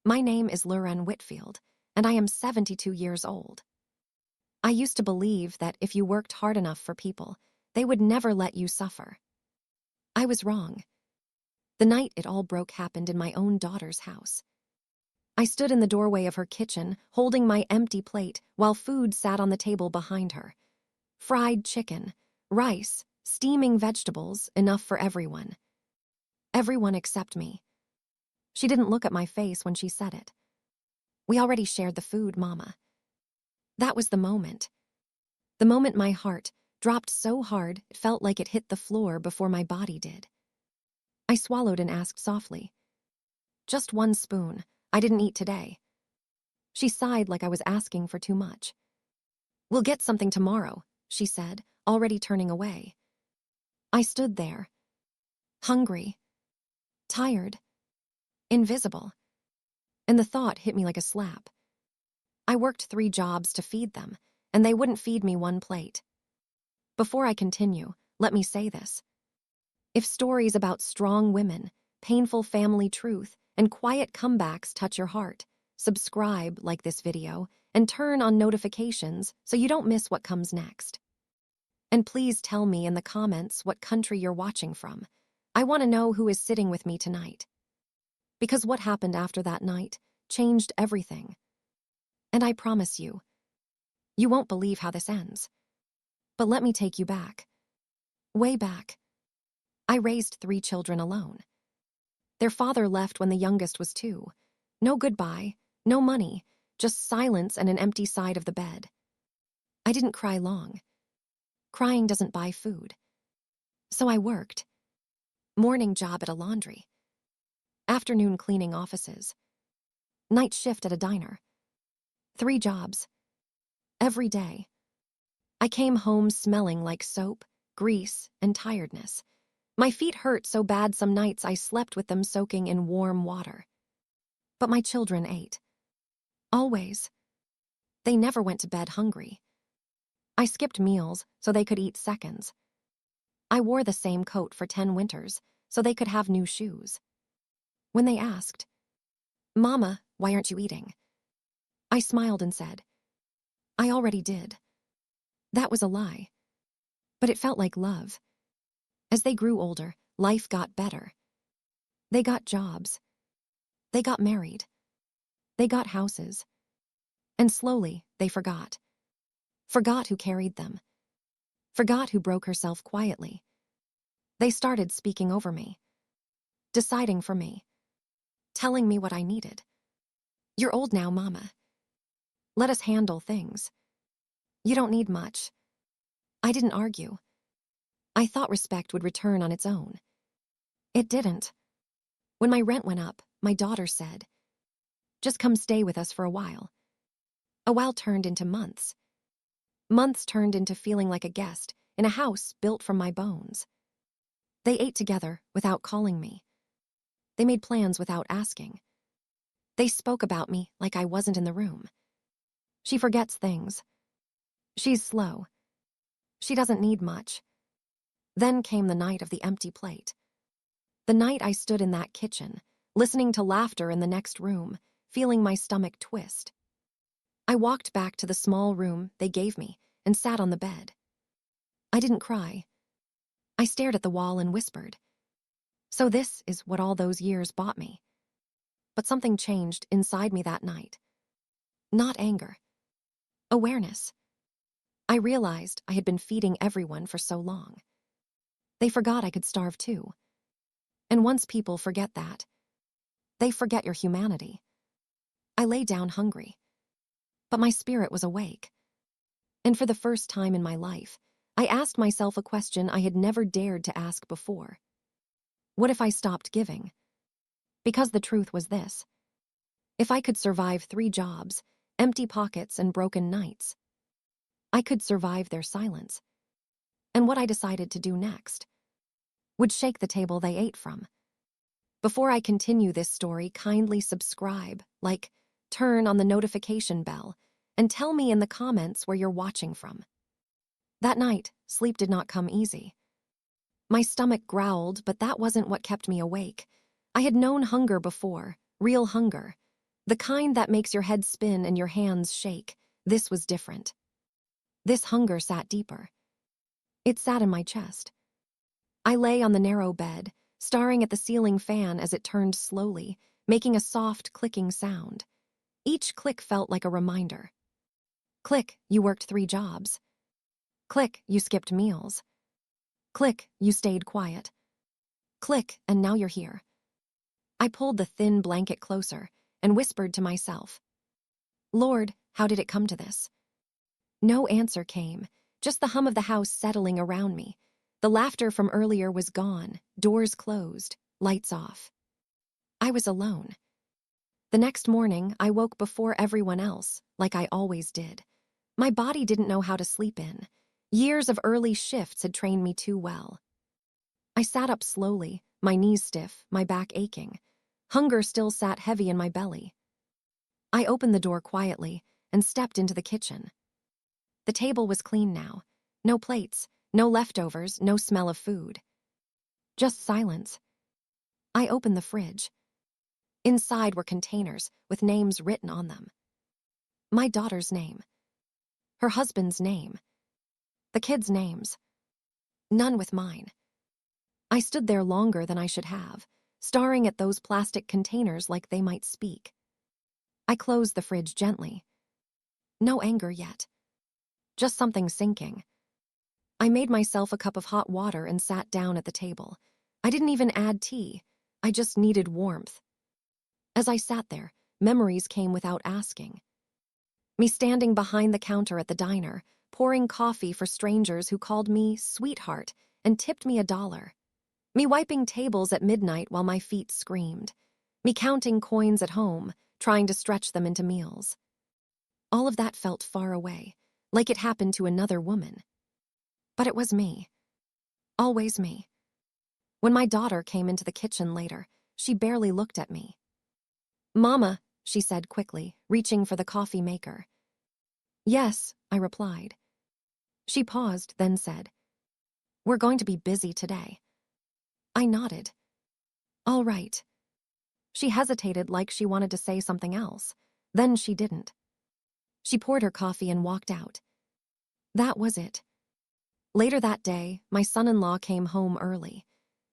My name is Lauren Whitfield, and I am 72 years old. I used to believe that if you worked hard enough for people, they would never let you suffer. I was wrong. The night it all broke happened in my own daughter's house. I stood in the doorway of her kitchen, holding my empty plate while food sat on the table behind her. Fried chicken, rice, steaming vegetables, enough for everyone. Everyone except me. She didn't look at my face when she said it. We already shared the food, Mama. That was the moment. The moment my heart dropped so hard it felt like it hit the floor before my body did. I swallowed and asked softly, "Just one spoon. I didn't eat today." She sighed like I was asking for too much. "We'll get something tomorrow," she said, already turning away. I stood there, hungry, tired, invisible, and the thought hit me like a slap. I worked 3 jobs to feed them, and they wouldn't feed me one plate. Before I continue, let me say this. If stories about strong women, painful family truth, and quiet comebacks touch your heart, subscribe, like this video, and turn on notifications so you don't miss what comes next. And please tell me in the comments what country you're watching from. I want to know who is sitting with me tonight. Because what happened after that night changed everything. And I promise you, you won't believe how this ends. But let me take you back. Way back. I raised 3 children alone. Their father left when the youngest was 2. No goodbye, no money, just silence and an empty side of the bed. I didn't cry long. Crying doesn't buy food. So I worked. Morning job at a laundry. Afternoon cleaning offices. Night shift at a diner. 3 jobs. Every day. I came home smelling like soap, grease, and tiredness. My feet hurt so bad some nights I slept with them soaking in warm water. But my children ate. Always. They never went to bed hungry. I skipped meals so they could eat seconds. I wore the same coat for 10 winters so they could have new shoes. When they asked, "Mama, why aren't you eating?" I smiled and said, "I already did." That was a lie. But it felt like love. As they grew older, life got better. They got jobs. They got married. They got houses. And slowly, they forgot. Forgot who carried them. Forgot who broke herself quietly. They started speaking over me. Deciding for me. Telling me what I needed. "You're old now, Mama. Let us handle things. You don't need much." I didn't argue. I thought respect would return on its own. It didn't. When my rent went up, my daughter said, "Just come stay with us for a while." A while turned into months. Months turned into feeling like a guest in a house built from my bones. They ate together without calling me. They made plans without asking. They spoke about me like I wasn't in the room. She forgets things. She's slow. She doesn't need much. Then came the night of the empty plate. The night I stood in that kitchen, listening to laughter in the next room, feeling my stomach twist. I walked back to the small room they gave me and sat on the bed. I didn't cry. I stared at the wall and whispered, "So this is what all those years bought me." But something changed inside me that night. Not anger. Awareness. I realized I had been feeding everyone for so long. They forgot I could starve too. And once people forget that, they forget your humanity. I lay down hungry. But my spirit was awake. And for the first time in my life, I asked myself a question I had never dared to ask before. What if I stopped giving? Because the truth was this. If I could survive 3 jobs, empty pockets and broken nights, I could survive their silence. And what I decided to do next would shake the table they ate from. Before I continue this story, kindly subscribe, like, turn on the notification bell, and tell me in the comments where you're watching from. That night, sleep did not come easy. My stomach growled, but that wasn't what kept me awake. I had known hunger before, real hunger. The kind that makes your head spin and your hands shake. This was different. This hunger sat deeper. It sat in my chest. I lay on the narrow bed, staring at the ceiling fan as it turned slowly, making a soft, clicking sound. Each click felt like a reminder. Click, you worked 3 jobs. Click, you skipped meals. Click, you stayed quiet. Click, and now you're here. I pulled the thin blanket closer and whispered to myself, Lord, how did it come to this? No answer came, just the hum of the house settling around me. The laughter from earlier was gone, doors closed, lights off. I was alone. The next morning, I woke before everyone else, like I always did. My body didn't know how to sleep in. Years of early shifts had trained me too well. I sat up slowly, my knees stiff, my back aching. Hunger still sat heavy in my belly. I opened the door quietly and stepped into the kitchen. The table was clean now. No plates, no leftovers, no smell of food. Just silence. I opened the fridge. Inside were containers with names written on them. My daughter's name. Her husband's name. The kids' names. None with mine. I stood there longer than I should have, staring at those plastic containers like they might speak. I closed the fridge gently. No anger yet. Just something sinking. I made myself a cup of hot water and sat down at the table. I didn't even add tea. I just needed warmth. As I sat there, memories came without asking. Me standing behind the counter at the diner, pouring coffee for strangers who called me sweetheart and tipped me $1. Me wiping tables at midnight while my feet screamed. Me counting coins at home, trying to stretch them into meals. All of that felt far away, like it happened to another woman. But it was me. Always me. When my daughter came into the kitchen later, she barely looked at me. Mama, she said quickly, reaching for the coffee maker. Yes, I replied. She paused, then said, We're going to be busy today. I nodded. All right. She hesitated like she wanted to say something else. Then she didn't. She poured her coffee and walked out. That was it. Later that day, my son-in-law came home early.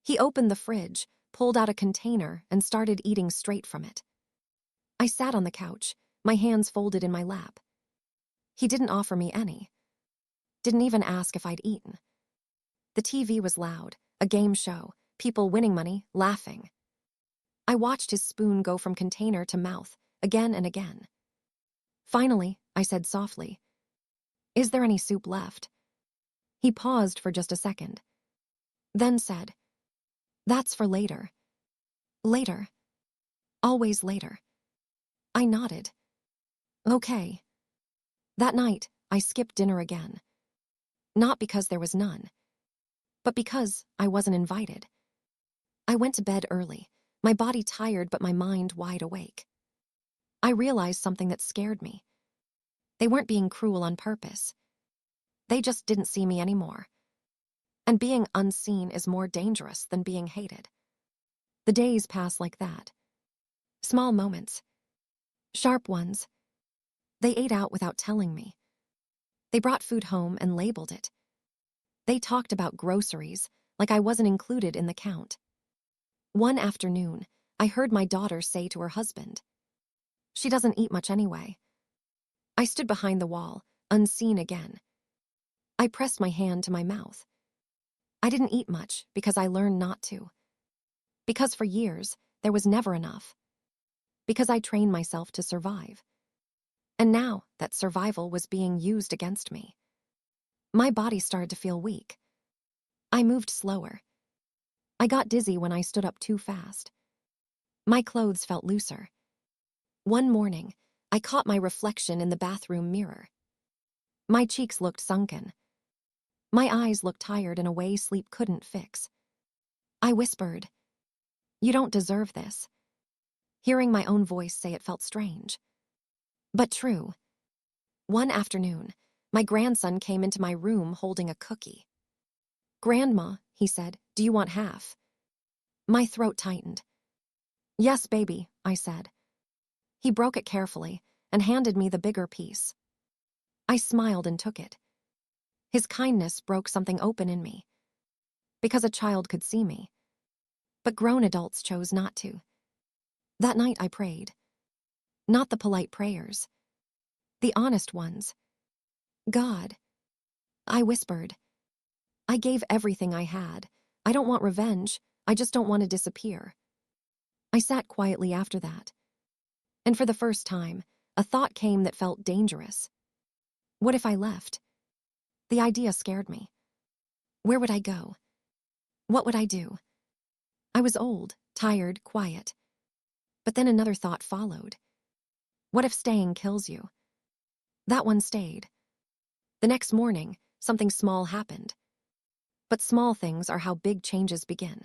He opened the fridge, pulled out a container, and started eating straight from it. I sat on the couch, my hands folded in my lap. He didn't offer me any. Didn't even ask if I'd eaten. The TV was loud, a game show, people winning money, laughing. I watched his spoon go from container to mouth, again and again. Finally, I said softly, Is there any soup left? He paused for just a second. Then said, That's for later. Later. Always later. I nodded. Okay. That night, I skipped dinner again. Not because there was none, but because I wasn't invited. I went to bed early, my body tired but my mind wide awake. I realized something that scared me. They weren't being cruel on purpose. They just didn't see me anymore. And being unseen is more dangerous than being hated. The days passed like that. Small moments. Sharp ones. They ate out without telling me. They brought food home and labeled it. They talked about groceries like I wasn't included in the count. One afternoon, I heard my daughter say to her husband, She doesn't eat much anyway. I stood behind the wall, unseen again. I pressed my hand to my mouth. I didn't eat much because I learned not to. Because for years, there was never enough. Because I trained myself to survive. And now that survival was being used against me. My body started to feel weak. I moved slower. I got dizzy when I stood up too fast. My clothes felt looser. One morning, I caught my reflection in the bathroom mirror. My cheeks looked sunken. My eyes looked tired in a way sleep couldn't fix. I whispered, You don't deserve this. Hearing my own voice say it felt strange. But true. One afternoon, my grandson came into my room holding a cookie. Grandma, he said, do you want half? My throat tightened. Yes, baby, I said. He broke it carefully and handed me the bigger piece. I smiled and took it. His kindness broke something open in me. Because a child could see me. But grown adults chose not to. That night I prayed. Not the polite prayers. The honest ones. God. I whispered. I gave everything I had. I don't want revenge. I just don't want to disappear. I sat quietly after that. And for the first time, a thought came that felt dangerous. What if I left? The idea scared me. Where would I go? What would I do? I was old, tired, quiet. But then another thought followed. What if staying kills you? That one stayed. The next morning, something small happened. But small things are how big changes begin.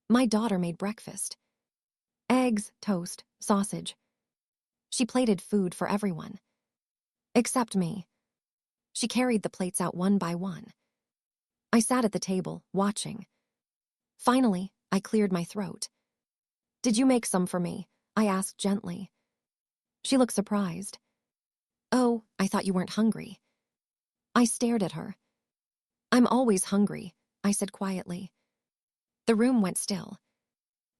My daughter made breakfast. Eggs, toast, sausage. She plated food for everyone. Except me. She carried the plates out one by one. I sat at the table, watching. Finally, I cleared my throat. Did you make some for me? I asked gently. She looked surprised. Oh, I thought you weren't hungry. I stared at her. I'm always hungry, I said quietly. The room went still.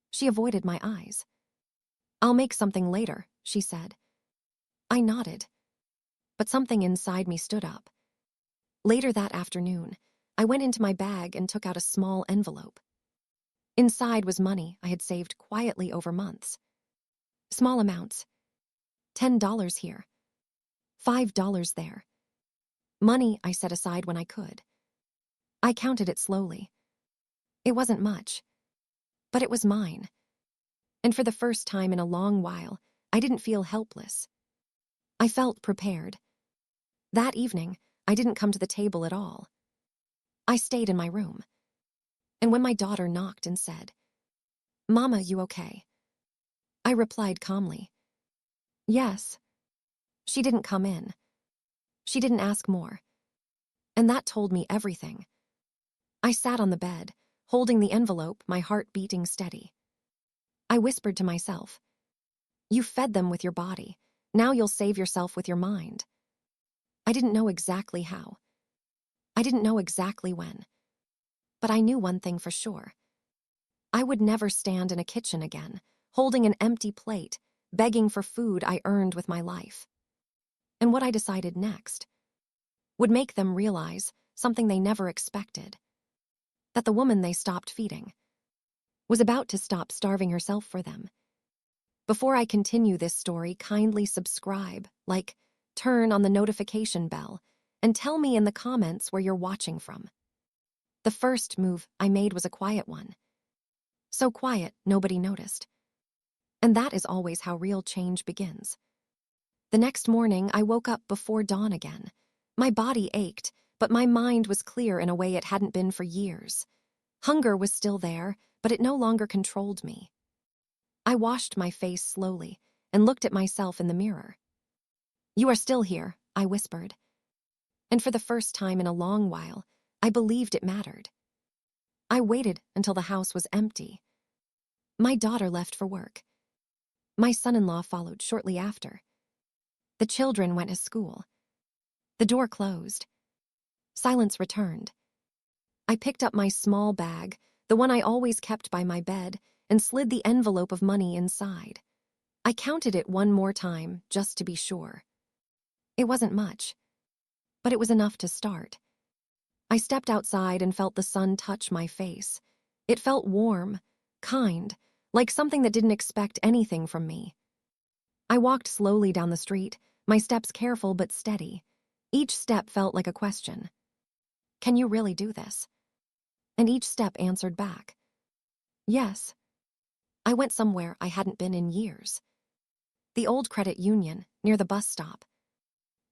She avoided my eyes. I'll make something later, she said. I nodded. But something inside me stood up. Later that afternoon, I went into my bag and took out a small envelope. Inside was money I had saved quietly over months. Small amounts. $10 here. $5 there. Money I set aside when I could. I counted it slowly. It wasn't much, but it was mine. And for the first time in a long while, I didn't feel helpless. I felt prepared. That evening, I didn't come to the table at all. I stayed in my room. And when my daughter knocked and said, "Mama, you okay?" I replied calmly, "Yes." She didn't come in. She didn't ask more. And that told me everything. I sat on the bed, holding the envelope, my heart beating steady. I whispered to myself, "You fed them with your body. Now you'll save yourself with your mind." I didn't know exactly how. I didn't know exactly when. But I knew one thing for sure. I would never stand in a kitchen again, holding an empty plate, begging for food I earned with my life. And what I decided next would make them realize something they never expected. That the woman they stopped feeding was about to stop starving herself for them. Before I continue this story, kindly subscribe, like, turn on the notification bell, and tell me in the comments where you're watching from. The first move I made was a quiet one. So quiet, nobody noticed. And that is always how real change begins. The next morning, I woke up before dawn again. My body ached, but my mind was clear in a way it hadn't been for years. Hunger was still there, but it no longer controlled me. I washed my face slowly and looked at myself in the mirror. "You are still here," I whispered. And for the first time in a long while, I believed it mattered. I waited until the house was empty. My daughter left for work. My son-in-law followed shortly after. The children went to school. The door closed. Silence returned. I picked up my small bag, the one I always kept by my bed, and slid the envelope of money inside. I counted it one more time, just to be sure. It wasn't much, but it was enough to start. I stepped outside and felt the sun touch my face. It felt warm, kind, like something that didn't expect anything from me. I walked slowly down the street, my steps careful but steady. Each step felt like a question. Can you really do this? And each step answered back. Yes. I went somewhere I hadn't been in years. The old credit union, near the bus stop.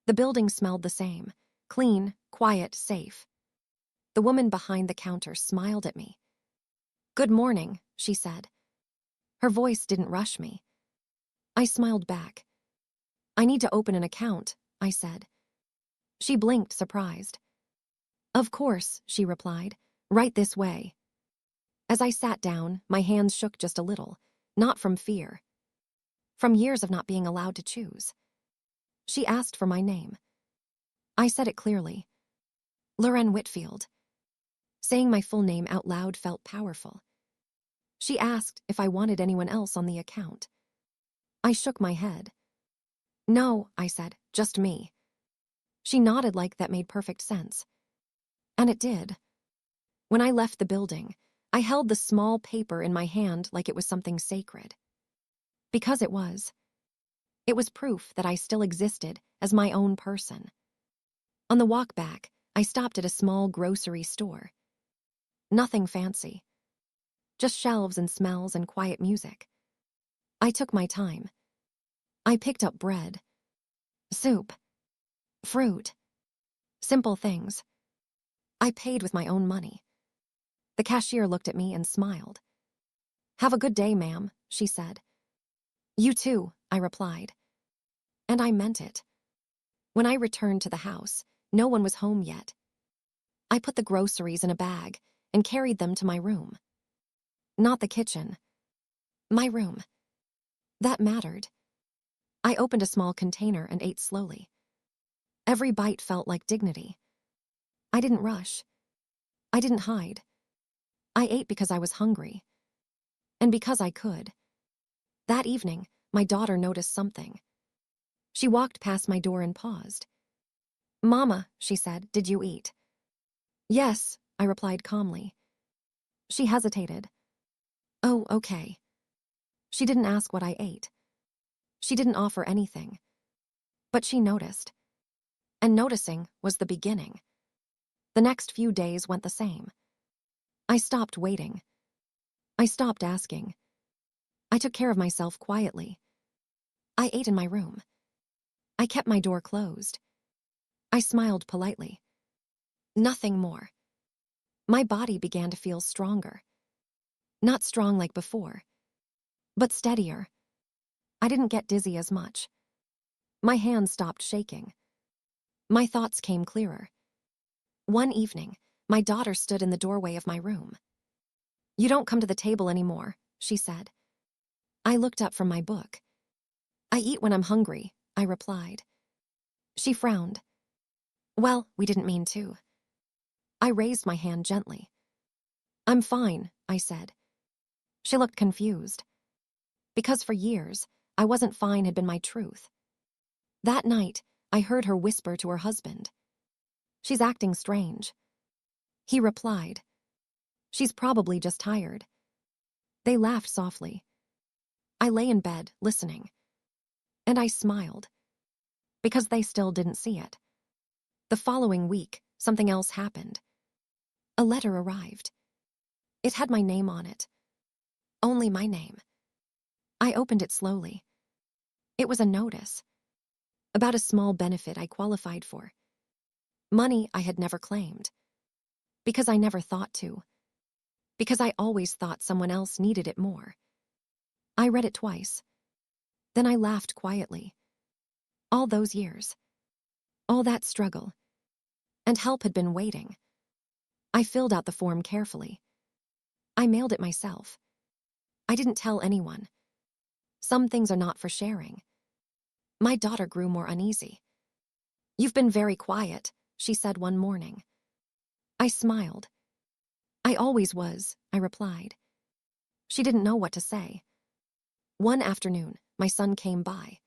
The building smelled the same, clean, quiet, safe. The woman behind the counter smiled at me. "Good morning," she said. Her voice didn't rush me. I smiled back. "I need to open an account," I said. She blinked, surprised. "Of course," she replied. "Right this way." As I sat down, my hands shook just a little, not from fear. from years of not being allowed to choose. She asked for my name. I said it clearly. Loren Whitfield. Saying my full name out loud felt powerful. She asked if I wanted anyone else on the account. I shook my head. No, I said, just me. She nodded like that made perfect sense. And it did. When I left the building, I held the small paper in my hand like it was something sacred. Because it was. It was proof that I still existed as my own person. On the walk back, I stopped at a small grocery store. Nothing fancy. Just shelves and smells and quiet music. I took my time. I picked up bread, soup, fruit, simple things. I paid with my own money. The cashier looked at me and smiled. Have a good day, ma'am, she said. You too, I replied. And I meant it. When I returned to the house, no one was home yet. I put the groceries in a bag and carried them to my room. Not the kitchen. My room. That mattered. I opened a small container and ate slowly. Every bite felt like dignity. I didn't rush. I didn't hide. I ate because I was hungry. And because I could. That evening, my daughter noticed something. She walked past my door and paused. Mama, she said, did you eat? Yes, I replied calmly. She hesitated. Oh, okay. She didn't ask what I ate. She didn't offer anything. But she noticed. And noticing was the beginning. The next few days went the same. I stopped waiting. I stopped asking. I took care of myself quietly. I ate in my room. I kept my door closed. I smiled politely. Nothing more. My body began to feel stronger. Not strong like before, but steadier. I didn't get dizzy as much. My hands stopped shaking. My thoughts came clearer. One evening, my daughter stood in the doorway of my room. You don't come to the table anymore, she said. I looked up from my book. I eat when I'm hungry, I replied. She frowned. Well, we didn't mean to. I raised my hand gently. I'm fine, I said. She looked confused. Because for years, I wasn't fine had been my truth. That night, I heard her whisper to her husband. She's acting strange. He replied. She's probably just tired. They laughed softly. I lay in bed, listening. And I smiled. Because they still didn't see it. The following week, something else happened. A letter arrived. It had my name on it. Only my name. I opened it slowly. It was a notice. About a small benefit I qualified for. Money I had never claimed. Because I never thought to. Because I always thought someone else needed it more. I read it twice. Then I laughed quietly. All those years. All that struggle. And help had been waiting. I filled out the form carefully. I mailed it myself. I didn't tell anyone. Some things are not for sharing. My daughter grew more uneasy. You've been very quiet, she said one morning. I smiled. I always was, I replied. She didn't know what to say. One afternoon, my son came by.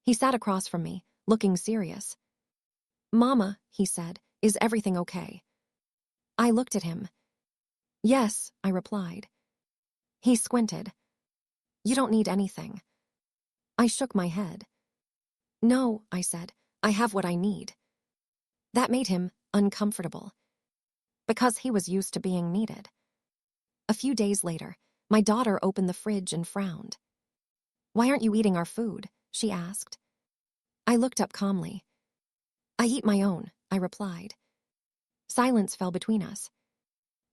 He sat across from me, looking serious. Mama, he said, is everything okay? I looked at him. Yes, I replied. He squinted. You don't need anything. I shook my head. No, I said, I have what I need. That made him uncomfortable. Because he was used to being needed. A few days later, my daughter opened the fridge and frowned. Why aren't you eating our food? She asked. I looked up calmly. I eat my own, I replied. Silence fell between us.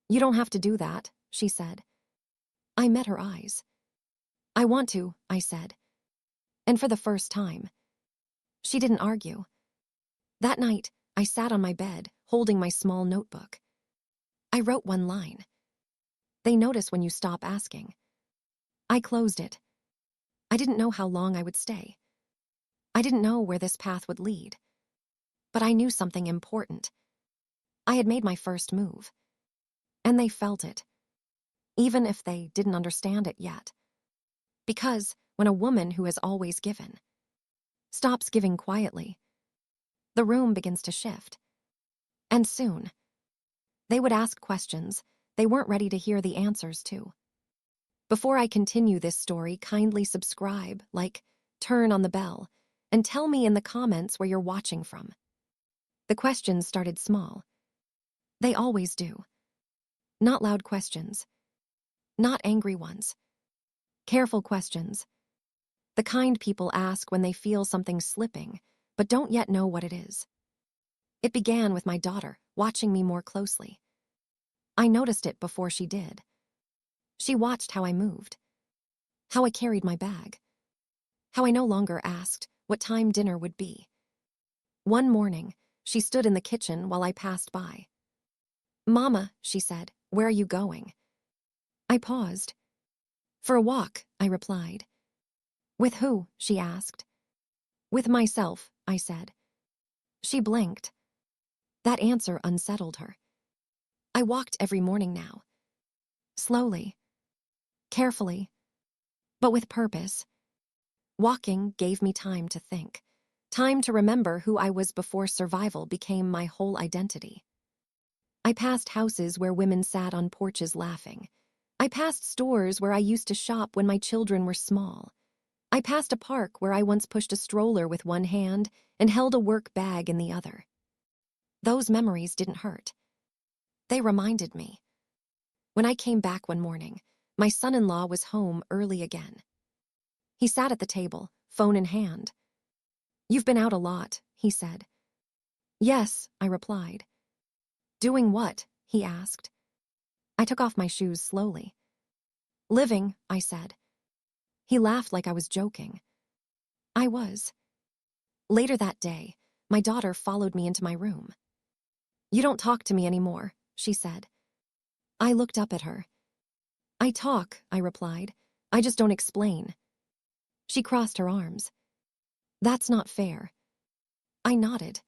You don't have to do that, she said. I met her eyes. I want to, I said. And for the first time. She didn't argue. That night, I sat on my bed, holding my small notebook. I wrote one line. They notice when you stop asking. I closed it. I didn't know how long I would stay. I didn't know where this path would lead. But I knew something important. I had made my first move. And they felt it, even if they didn't understand it yet. Because when a woman who has always given stops giving quietly, the room begins to shift. And soon, they would ask questions they weren't ready to hear the answers to. Before I continue this story, kindly subscribe, like, turn on the bell, and tell me in the comments where you're watching from. The questions started small. They always do. Not loud questions. Not angry ones. Careful questions. The kind people ask when they feel something slipping, but don't yet know what it is. It began with my daughter watching me more closely. I noticed it before she did. She watched how I moved, how I carried my bag, how I no longer asked what time dinner would be. One morning, she stood in the kitchen while I passed by. "Mama," she said, "where are you going?" I paused. "For a walk," I replied. "With who?" she asked. "With myself," I said. She blinked. That answer unsettled her. I walked every morning now. Slowly, carefully, but with purpose. Walking gave me time to think, time to remember who I was before survival became my whole identity. I passed houses where women sat on porches laughing. I passed stores where I used to shop when my children were small. I passed a park where I once pushed a stroller with one hand and held a work bag in the other. Those memories didn't hurt. They reminded me. When I came back one morning, my son-in-law was home early again. He sat at the table, phone in hand. "You've been out a lot," he said. "Yes," I replied. "Doing what?" he asked. I took off my shoes slowly. "Living," I said. He laughed like I was joking. I was. Later that day, my daughter followed me into my room. "You don't talk to me anymore," she said. I looked up at her. "I talk," I replied. "I just don't explain." She crossed her arms. "That's not fair." I nodded.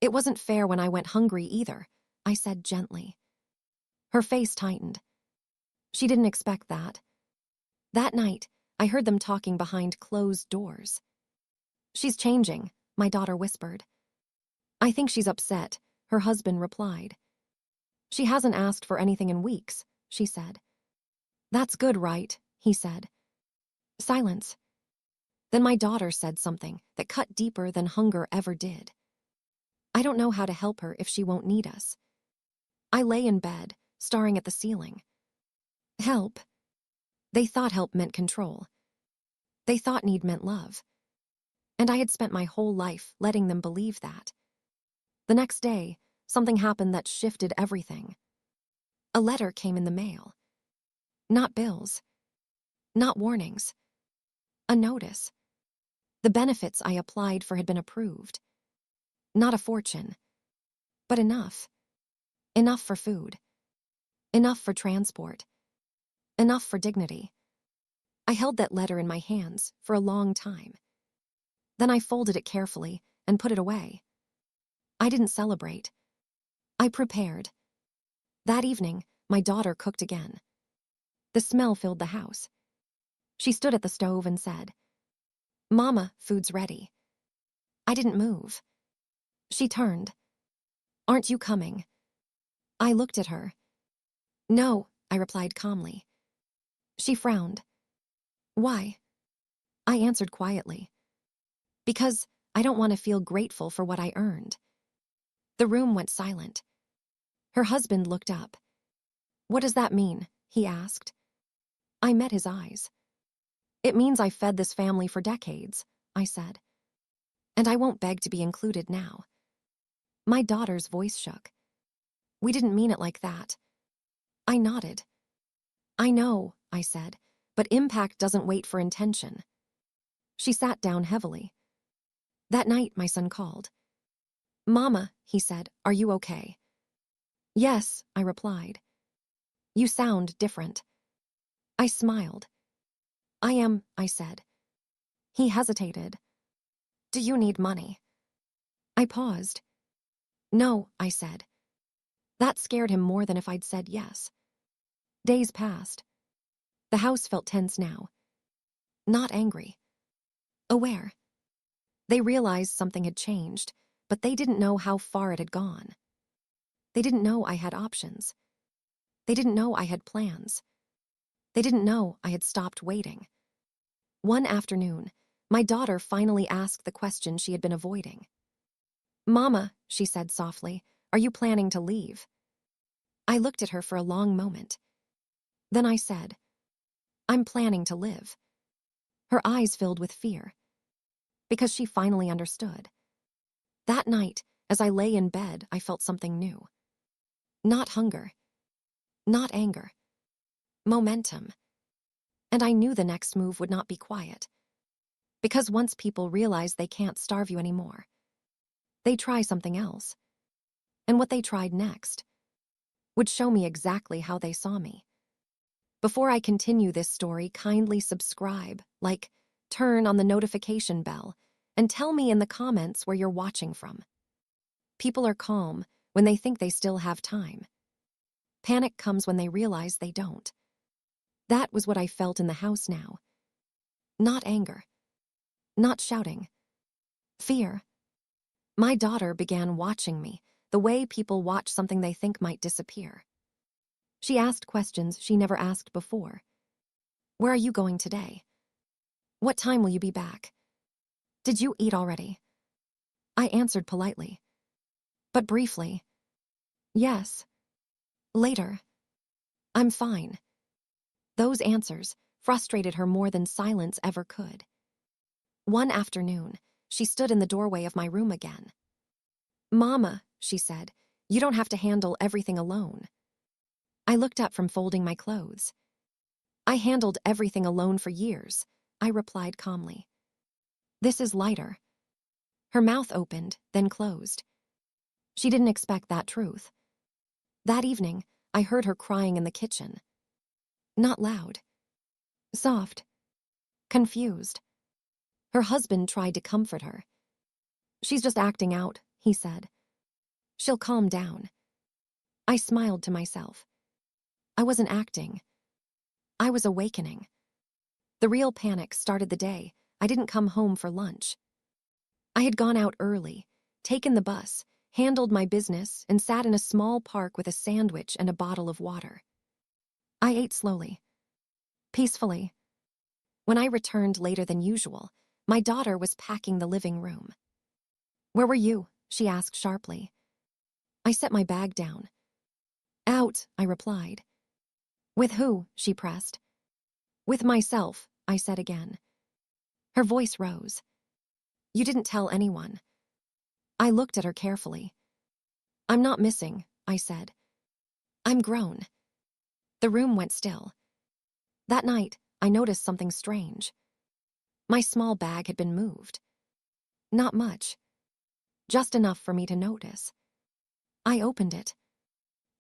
"It wasn't fair when I went hungry either," I said gently. Her face tightened. She didn't expect that. That night, I heard them talking behind closed doors. "She's changing," my daughter whispered. "I think she's upset," her husband replied. "She hasn't asked for anything in weeks," she said. "That's good, right?" he said. Silence. Then my daughter said something that cut deeper than hunger ever did. "I don't know how to help her if she won't need us." I lay in bed, staring at the ceiling. Help? They thought help meant control. They thought need meant love. And I had spent my whole life letting them believe that. The next day, something happened that shifted everything. A letter came in the mail. Not bills. Not warnings. A notice. The benefits I applied for had been approved. Not a fortune. But enough. Enough for food. Enough for transport. Enough for dignity. I held that letter in my hands for a long time. Then I folded it carefully and put it away. I didn't celebrate. I prepared. That evening, my daughter cooked again. The smell filled the house. She stood at the stove and said, "Mama, food's ready." I didn't move. She turned. "Aren't you coming?" I looked at her. "No," I replied calmly. She frowned. "Why?" I answered quietly. "Because I don't want to feel grateful for what I earned." The room went silent. Her husband looked up. "What does that mean?" he asked. I met his eyes. "It means I fed this family for decades," I said. "And I won't beg to be included now." My daughter's voice shook. "We didn't mean it like that." I nodded. "I know," I said, "but impact doesn't wait for intention." She sat down heavily. That night, my son called. "Mama," he said, "are you okay?" "Yes," I replied. "You sound different." I smiled. "I am," I said, He hesitated. Do you need money? I paused. No, I said. That scared him more than if I'd said yes. Days passed. The house felt tense now. Not angry. Aware. They realized something had changed, but they didn't know how far it had gone. They didn't know I had options. They didn't know I had plans. They didn't know I had stopped waiting. One afternoon, my daughter finally asked the question she had been avoiding. Mama, she said softly, are you planning to leave? I looked at her for a long moment. Then I said, I'm planning to live. Her eyes filled with fear. Because she finally understood. That night, as I lay in bed, I felt something new. Not hunger. Not anger. Momentum. And I knew the next move would not be quiet. Because once people realize they can't starve you anymore, they try something else. And what they tried next would show me exactly how they saw me. Before I continue this story, kindly subscribe, like, turn on the notification bell, and tell me in the comments where you're watching from. People are calm when they think they still have time. Panic comes when they realize they don't. That was what I felt in the house now. Not anger. Not shouting. Fear. My daughter began watching me, the way people watch something they think might disappear. She asked questions she never asked before. Where are you going today? What time will you be back? Did you eat already? I answered politely. But briefly. Yes. Later. I'm fine. Those answers frustrated her more than silence ever could. One afternoon, she stood in the doorway of my room again. Mama, she said, you don't have to handle everything alone. I looked up from folding my clothes. I handled everything alone for years, I replied calmly. This is lighter. Her mouth opened, then closed. She didn't expect that truth. That evening, I heard her crying in the kitchen. Not loud. Soft. Confused. Her husband tried to comfort her. She's just acting out, he said. She'll calm down. I smiled to myself. I wasn't acting. I was awakening. The real panic started the day I didn't come home for lunch. I had gone out early, taken the bus, handled my business, and sat in a small park with a sandwich and a bottle of water. I ate slowly. Peacefully. When I returned later than usual, my daughter was packing the living room. Where were you? She asked sharply. I set my bag down. Out, I replied. With who? She pressed. With myself, I said again. Her voice rose. You didn't tell anyone. I looked at her carefully. I'm not missing, I said. I'm grown. The room went still. That night, I noticed something strange. My small bag had been moved. Not much. Just enough for me to notice. I opened it.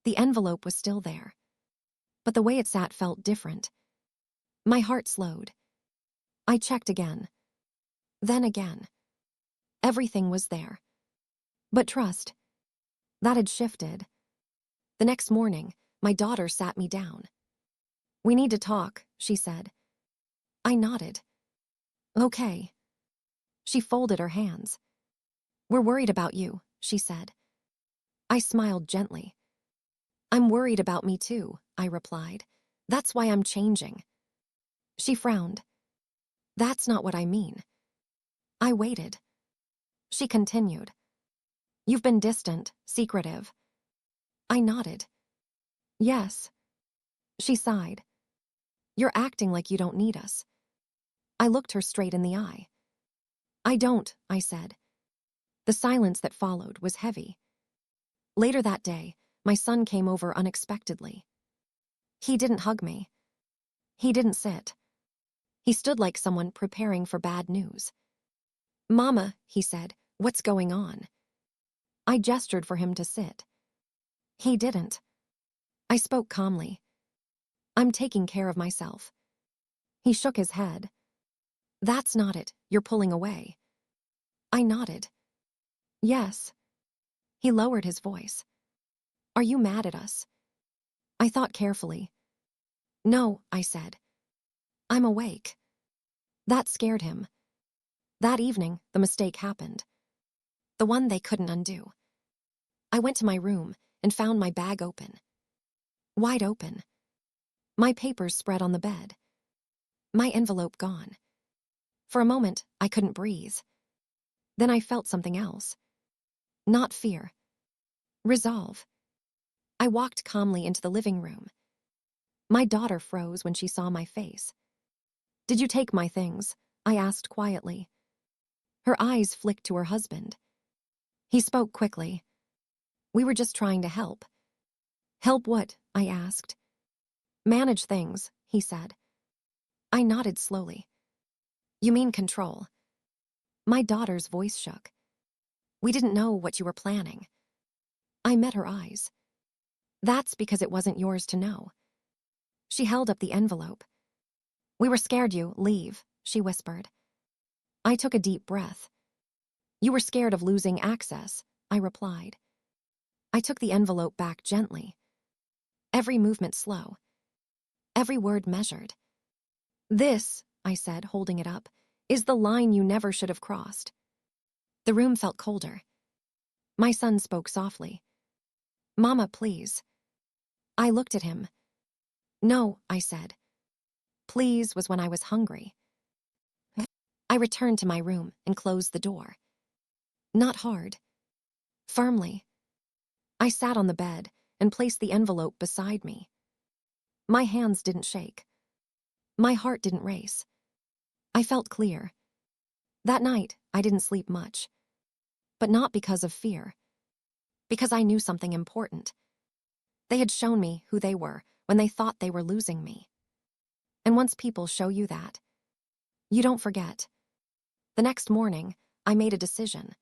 The envelope was still there. But the way it sat felt different. My heart slowed. I checked again. Then again. Everything was there. But trust. That had shifted. The next morning, my daughter sat me down. We need to talk, she said. I nodded. Okay. She folded her hands. We're worried about you, she said. I smiled gently. I'm worried about me too, I replied. That's why I'm changing. She frowned. That's not what I mean. I waited. She continued. You've been distant, secretive. I nodded. Yes. She sighed. You're acting like you don't need us. I looked her straight in the eye. I don't, I said. The silence that followed was heavy. Later that day, my son came over unexpectedly. He didn't hug me. He didn't sit. He stood like someone preparing for bad news. Mama, he said, what's going on? I gestured for him to sit. He didn't. I spoke calmly. I'm taking care of myself. He shook his head. That's not it. You're pulling away. I nodded. Yes. He lowered his voice. Are you mad at us? I thought carefully. No, I said. I'm awake. That scared him. That evening, the mistake happened. The one they couldn't undo. I went to my room and found my bag open. Wide open. My papers spread on the bed. My envelope gone. For a moment, I couldn't breathe. Then I felt something else. Not fear. Resolve. I walked calmly into the living room. My daughter froze when she saw my face. Did you take my things? I asked quietly. Her eyes flicked to her husband. He spoke quickly. We were just trying to help. Help what? I asked. Manage things, he said. I nodded slowly. You mean control? My daughter's voice shook. We didn't know what you were planning. I met her eyes. That's because it wasn't yours to know. She held up the envelope. We were scared you, leave, she whispered. I took a deep breath. You were scared of losing access, I replied. I took the envelope back gently. Every movement slow. Every word measured. This, I said, holding it up, is the line you never should have crossed. The room felt colder. My son spoke softly. Mama, please. I looked at him. No, I said. Please was when I was hungry. I returned to my room and closed the door. Not hard. Firmly. I sat on the bed and placed the envelope beside me. My hands didn't shake. My heart didn't race. I felt clear. That night, I didn't sleep much. But not because of fear. Because I knew something important. They had shown me who they were when they thought they were losing me. And once people show you that, you don't forget. The next morning, I made a decision.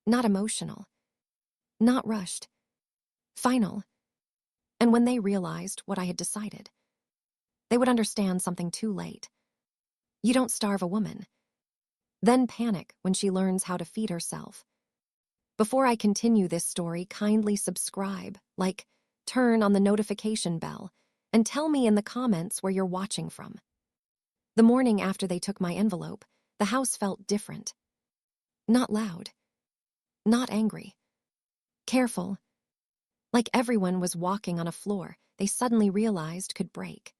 Not emotional. Not rushed. Final. And when they realized what I had decided, they would understand something too late. You don't starve a woman. Then panic when she learns how to feed herself. Before I continue this story, kindly subscribe, like, turn on the notification bell, and tell me in the comments where you're watching from. The morning after they took my envelope, the house felt different. Not loud. Not angry. Careful. Like everyone was walking on a floor they suddenly realized could break.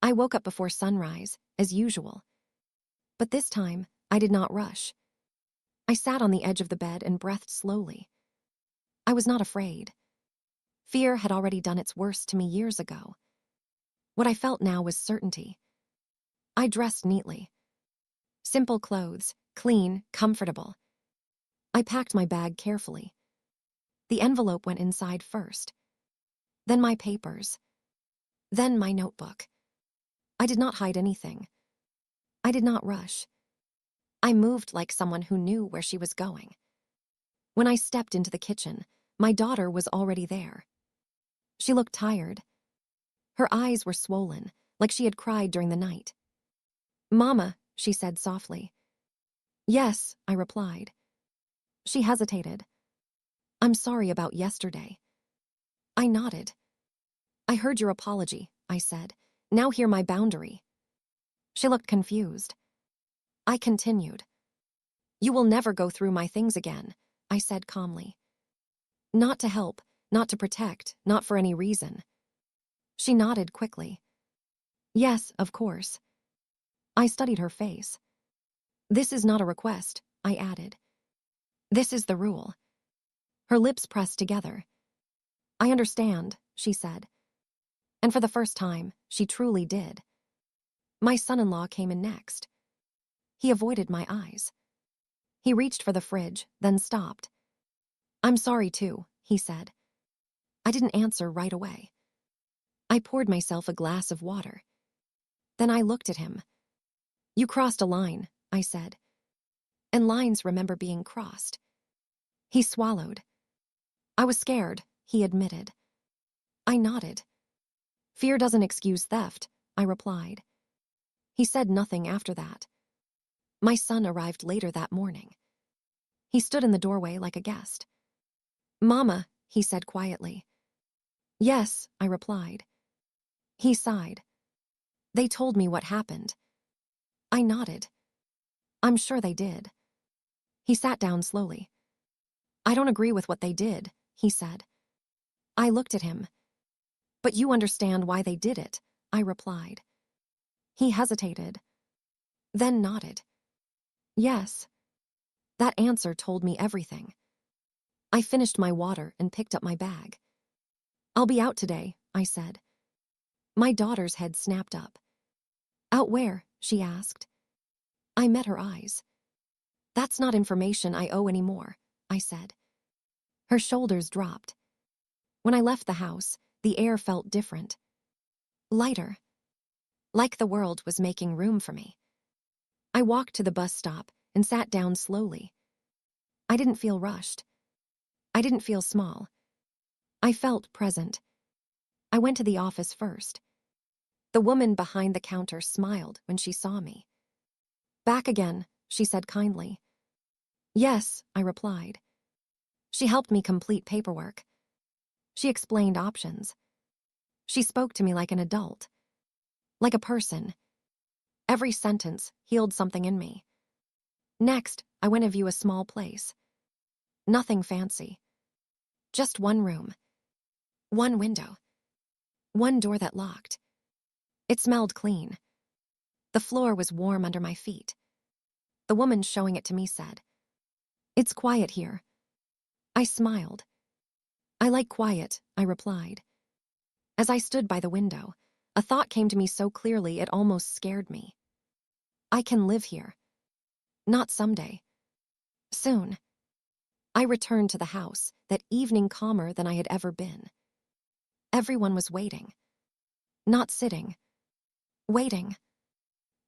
I woke up before sunrise, as usual. But this time, I did not rush. I sat on the edge of the bed and breathed slowly. I was not afraid. Fear had already done its worst to me years ago. What I felt now was certainty. I dressed neatly. Simple clothes, clean, comfortable. I packed my bag carefully. The envelope went inside first. Then my papers. Then my notebook. I did not hide anything. I did not rush. I moved like someone who knew where she was going. When I stepped into the kitchen, my daughter was already there. She looked tired. Her eyes were swollen, like she had cried during the night. Mama, she said softly. Yes, I replied. She hesitated. I'm sorry about yesterday. I nodded. I heard your apology, I said. Now hear my boundary. She looked confused. I continued. You will never go through my things again, I said calmly. Not to help, not to protect, not for any reason. She nodded quickly. Yes, of course. I studied her face. This is not a request, I added. This is the rule. Her lips pressed together. I understand, she said. And for the first time, she truly did. My son-in-law came in next. He avoided my eyes. He reached for the fridge, then stopped. I'm sorry too, he said. I didn't answer right away. I poured myself a glass of water. Then I looked at him. You crossed a line, I said. And lines remember being crossed. He swallowed. I was scared, he admitted. I nodded. Fear doesn't excuse theft, I replied. He said nothing after that. My son arrived later that morning. He stood in the doorway like a guest. "Mama," he said quietly. "Yes," I replied. He sighed. "They told me what happened." I nodded. "I'm sure they did." He sat down slowly. "I don't agree with what they did," he said. I looked at him. "But you understand why they did it," I replied. He hesitated, then nodded. "Yes." That answer told me everything. I finished my water and picked up my bag. "I'll be out today," I said. My daughter's head snapped up. "Out where?" she asked. I met her eyes. "That's not information I owe anymore," I said. Her shoulders dropped. When I left the house, the air felt different. Lighter. Like the world was making room for me. I walked to the bus stop and sat down slowly. I didn't feel rushed. I didn't feel small. I felt present. I went to the office first. The woman behind the counter smiled when she saw me. "Back again," she said kindly. "Yes," I replied. She helped me complete paperwork. She explained options. She spoke to me like an adult. Like a person. Every sentence healed something in me. Next, I went to view a small place. Nothing fancy. Just one room. One window. One door that locked. It smelled clean. The floor was warm under my feet. The woman showing it to me said, "It's quiet here." I smiled. "I like quiet," I replied. As I stood by the window, a thought came to me so clearly it almost scared me. I can live here. Not someday. Soon. I returned to the house, that evening calmer than I had ever been. Everyone was waiting. Not sitting. Waiting.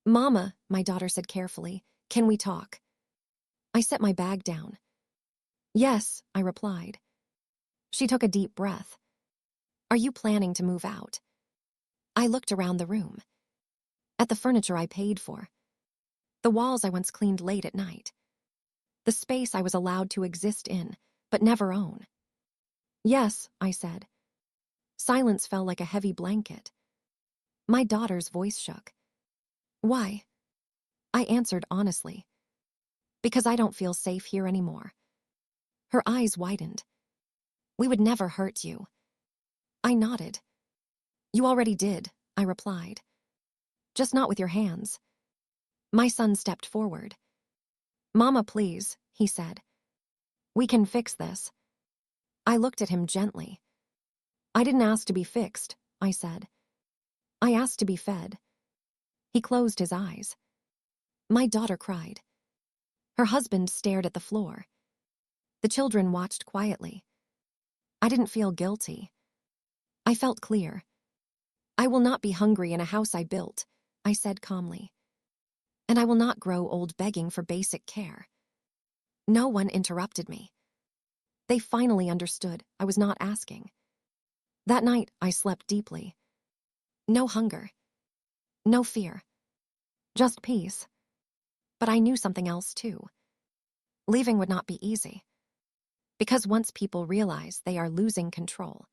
"Mama," my daughter said carefully, "can we talk?" I set my bag down. "Yes," I replied. She took a deep breath. "Are you planning to move out?" I looked around the room. At the furniture I paid for. The walls I once cleaned late at night. The space I was allowed to exist in, but never own. "Yes," I said. Silence fell like a heavy blanket. My daughter's voice shook. "Why?" I answered honestly. "Because I don't feel safe here anymore." Her eyes widened. "We would never hurt you." I nodded. "You already did," I replied. "Just not with your hands." My son stepped forward. "Mama, please," he said. "We can fix this." I looked at him gently. "I didn't ask to be fixed," I said. "I asked to be fed." He closed his eyes. My daughter cried. Her husband stared at the floor. The children watched quietly. I didn't feel guilty. I felt clear. "I will not be hungry in a house I built," I said calmly. "And I will not grow old begging for basic care." No one interrupted me. They finally understood I was not asking. That night, I slept deeply. No hunger. No fear. Just peace. But I knew something else too. Leaving would not be easy. Because once people realize they are losing control,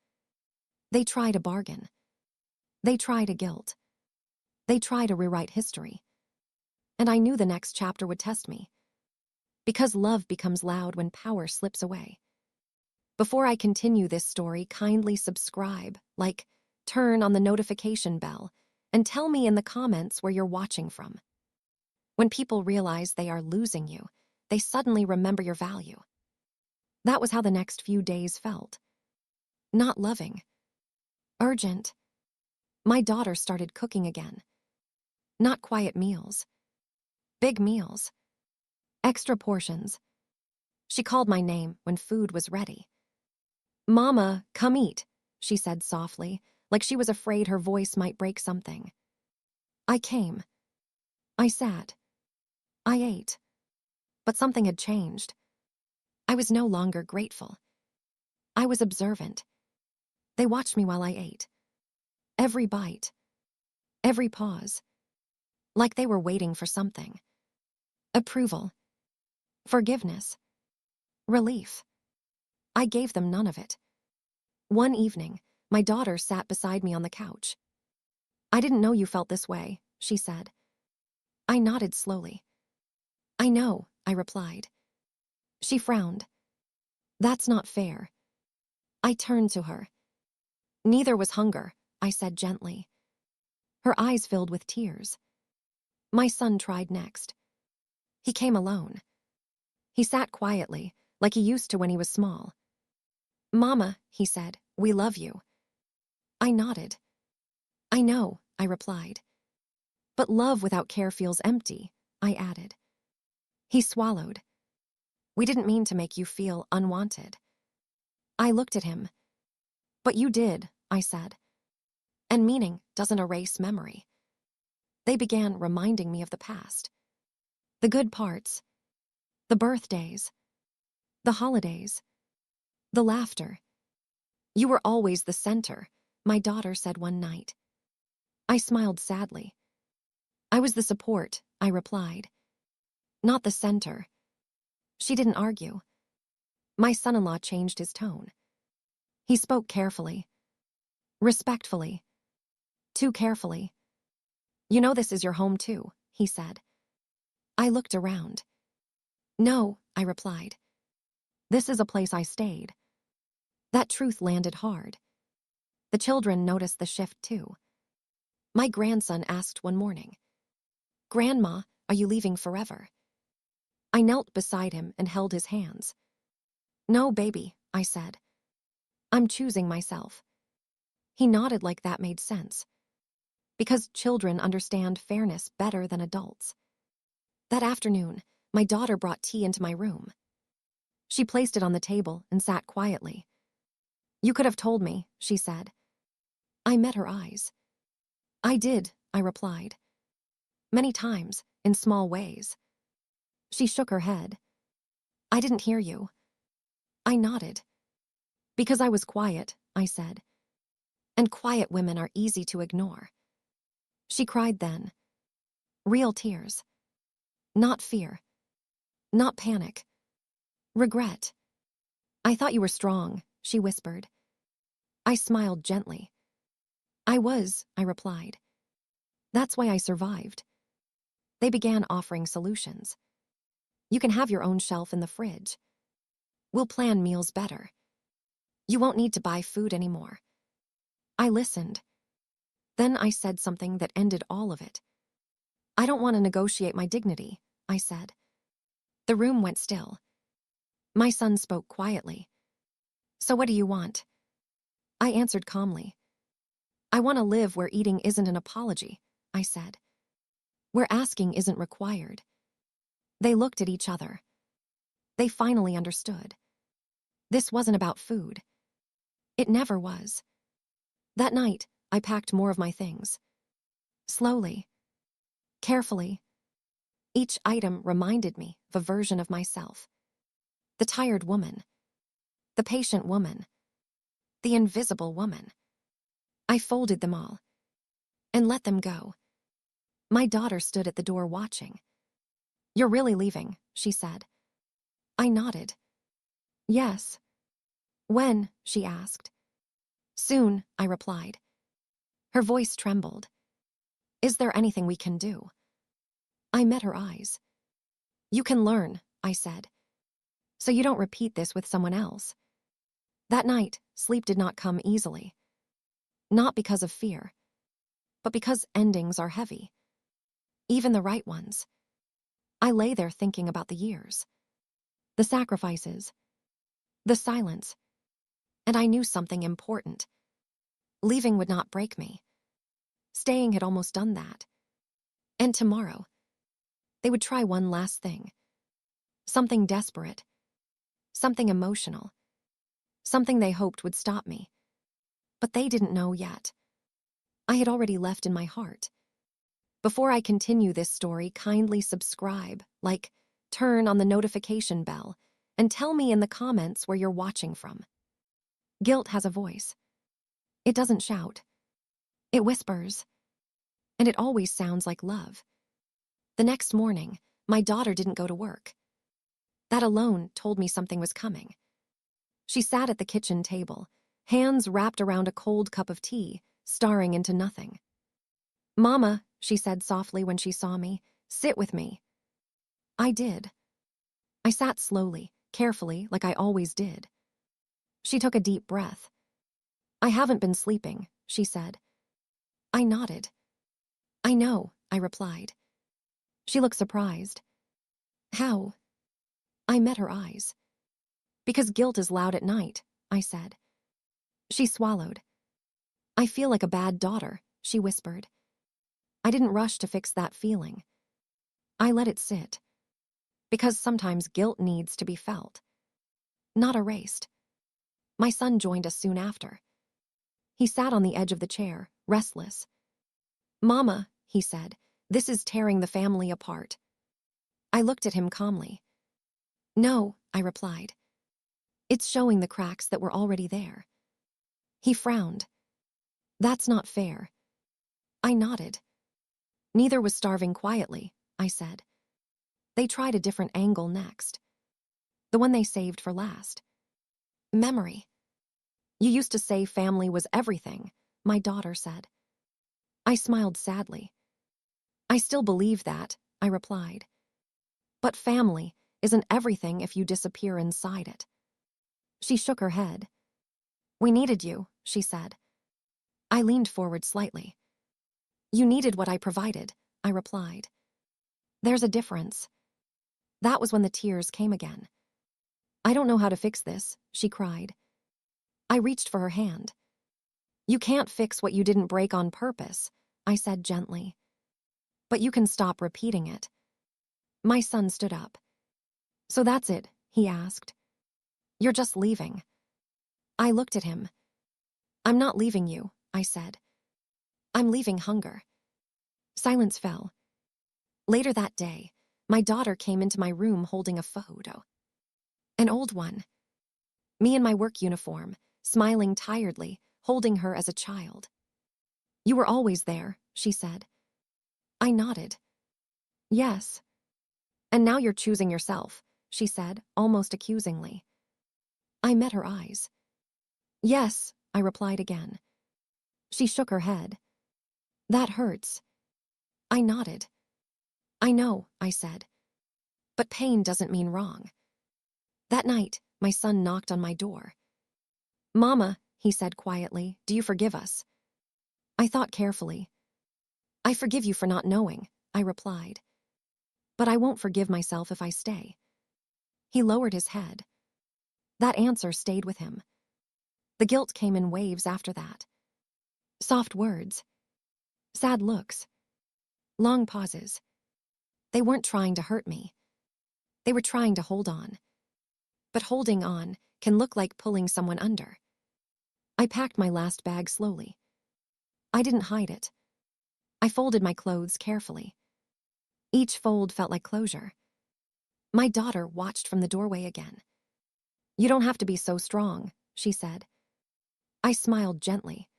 they try to bargain. They try to guilt. They try to rewrite history. And I knew the next chapter would test me. Because love becomes loud when power slips away. Before I continue this story, kindly subscribe, like, turn on the notification bell, and tell me in the comments where you're watching from. When people realize they are losing you, they suddenly remember your value. That was how the next few days felt. Not loving. Urgent. My daughter started cooking again. Not quiet meals. Big meals. Extra portions. She called my name when food was ready. "Mama, come eat," she said softly, like she was afraid her voice might break something. I came. I sat. I ate. But something had changed. I was no longer grateful. I was observant. They watched me while I ate. Every bite. Every pause. Like they were waiting for something. approval, forgiveness, relief. I gave them none of it. One evening, my daughter sat beside me on the couch. "I didn't know you felt this way," she said. I nodded slowly. "I know," I replied. She frowned. "That's not fair." I turned to her. "Neither was hunger," I said gently. Her eyes filled with tears. My son tried next. He came alone. He sat quietly, like he used to when he was small. "Mama," he said, "we love you." I nodded. "I know," I replied. "But love without care feels empty," I added. He swallowed. "We didn't mean to make you feel unwanted." I looked at him. "But you did," I said. "And meaning doesn't erase memory." They began reminding me of the past. The good parts. The birthdays. The holidays. The laughter. "You were always the center," my daughter said one night. I smiled sadly. "I was the support," I replied. "Not the center." She didn't argue. My son-in-law changed his tone. He spoke carefully. Respectfully. Too carefully. "You know this is your home too," he said. I looked around. "No," I replied. "This is a place I stayed." That truth landed hard. The children noticed the shift too. My grandson asked one morning, "Grandma, are you leaving forever?" I knelt beside him and held his hands. "No, baby," I said. "I'm choosing myself." He nodded like that made sense. Because children understand fairness better than adults. That afternoon, my daughter brought tea into my room. She placed it on the table and sat quietly. "You could have told me," she said. I met her eyes. "I did," I replied. "Many times, in small ways." She shook her head. "I didn't hear you." I nodded. "Because I was quiet," I said. "And quiet women are easy to ignore." She cried then. Real tears. Not fear. Not panic. Regret. "I thought you were strong," she whispered. I smiled gently. "I was," I replied. "That's why I survived." They began offering solutions. "You can have your own shelf in the fridge. We'll plan meals better. You won't need to buy food anymore." I listened. Then I said something that ended all of it. "I don't want to negotiate my dignity," I said. The room went still. My son spoke quietly. "So what do you want?" I answered calmly. "I want to live where eating isn't an apology," I said. "Where asking isn't required." They looked at each other. They finally understood. This wasn't about food. It never was. That night, I packed more of my things. Slowly. Carefully. Each item reminded me of a version of myself. The tired woman. The patient woman. The invisible woman. I folded them all. And let them go. My daughter stood at the door watching. "You're really leaving," she said. I nodded. "Yes." "When?" she asked. "Soon," I replied. Her voice trembled. "Is there anything we can do?" I met her eyes. "You can learn," I said. "So you don't repeat this with someone else." That night, sleep did not come easily. Not because of fear, but because endings are heavy. Even the right ones. I lay there thinking about the years. The sacrifices. The silence. And I knew something important. Leaving would not break me. Staying had almost done that. And tomorrow, they would try one last thing. Something desperate. Something emotional. Something they hoped would stop me. But they didn't know yet. I had already left in my heart. Before I continue this story, kindly subscribe, like, turn on the notification bell, and tell me in the comments where you're watching from. Guilt has a voice. It doesn't shout. It whispers. And it always sounds like love. The next morning, My daughter didn't go to work. That alone told me something was coming. She sat at the kitchen table, hands wrapped around a cold cup of tea, staring into nothing. "Mama," she said softly when she saw me, "sit with me." I did. I sat slowly, carefully, like I always did. She took a deep breath. "I haven't been sleeping," she said. I nodded. "I know," I replied. She looked surprised. "How?" I met her eyes. "Because guilt is loud at night," I said. She swallowed. "I feel like a bad daughter," she whispered. I didn't rush to fix that feeling. I let it sit. Because sometimes guilt needs to be felt, not erased. My son joined us soon after. He sat on the edge of the chair, restless. "Mama," he said, "this is tearing the family apart." I looked at him calmly. "No," I replied. "It's showing the cracks that were already there." He frowned. "That's not fair." I nodded. "Neither was starving quietly," I said. They tried a different angle next. The one they saved for last. "Memory. You used to say family was everything," my daughter said. I smiled sadly. "I still believe that," I replied. "But family isn't everything if you disappear inside it." She shook her head. "We needed you," she said. I leaned forward slightly. "You needed what I provided," I replied. "There's a difference." That was when the tears came again. "I don't know how to fix this," she cried. I reached for her hand. "You can't fix what you didn't break on purpose," I said gently. "But you can stop repeating it." My son stood up. "So that's it?" he asked. "You're just leaving." I looked at him. "I'm not leaving you," I said. "I'm leaving hunger." Silence fell. Later that day, my daughter came into my room holding a photo. An old one. Me in my work uniform, smiling tiredly, holding her as a child. "You were always there," she said. I nodded. "Yes." "And now you're choosing yourself," she said, almost accusingly. I met her eyes. "Yes," I replied again. She shook her head. "That hurts." I nodded. "I know," I said. "But pain doesn't mean wrong." That night, my son knocked on my door. "Mama," he said quietly, "do you forgive us?" I thought carefully. "I forgive you for not knowing," I replied. "But I won't forgive myself if I stay." He lowered his head. That answer stayed with him. The guilt came in waves after that. Soft words. Sad looks. Long pauses. They weren't trying to hurt me. They were trying to hold on. But holding on can look like pulling someone under. I packed my last bag slowly. I didn't hide it. I folded my clothes carefully. Each fold felt like closure. My daughter watched from the doorway again. "You don't have to be so strong," she said. I smiled gently.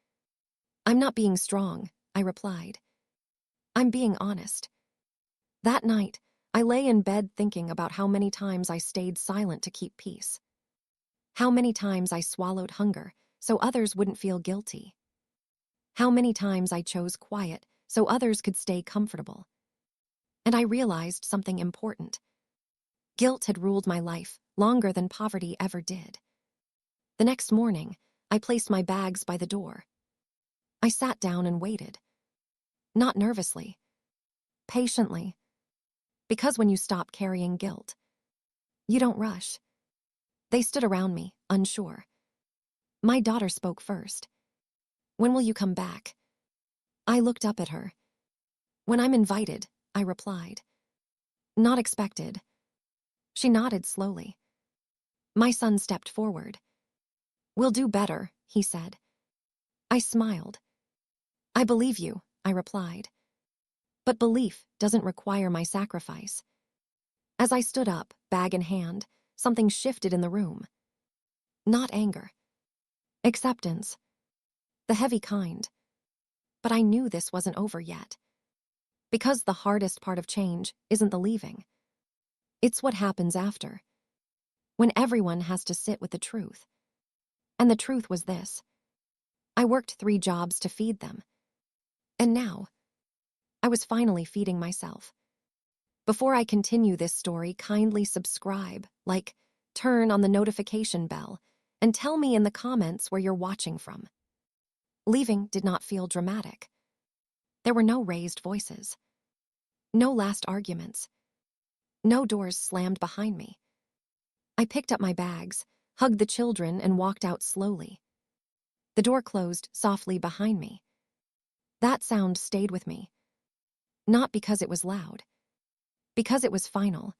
"I'm not being strong," I replied. "I'm being honest." That night, I lay in bed thinking about how many times I stayed silent to keep peace. How many times I swallowed hunger so others wouldn't feel guilty. How many times I chose quiet so others could stay comfortable. And I realized something important. Guilt had ruled my life longer than poverty ever did. The next morning, I placed my bags by the door. I sat down and waited. Not nervously. Patiently. Because when you stop carrying guilt, you don't rush. They stood around me, unsure. My daughter spoke first. "When will you come back?" I looked up at her. "When I'm invited," I replied. "Not expected." She nodded slowly. My son stepped forward. "We'll do better," he said. I smiled. "I believe you," I replied. But belief doesn't require my sacrifice. As I stood up, bag in hand, something shifted in the room. Not anger. Acceptance. The heavy kind. But I knew this wasn't over yet. Because the hardest part of change isn't the leaving. It's what happens after, when everyone has to sit with the truth. And the truth was this: I worked 3 jobs to feed them. And now, I was finally feeding myself. Before I continue this story, kindly subscribe, like, turn on the notification bell, and tell me in the comments where you're watching from. Leaving did not feel dramatic. There were no raised voices, no last arguments, no doors slammed behind me. I picked up my bags, hugged the children, and walked out slowly. The door closed softly behind me. That sound stayed with me, not because it was loud, because it was final.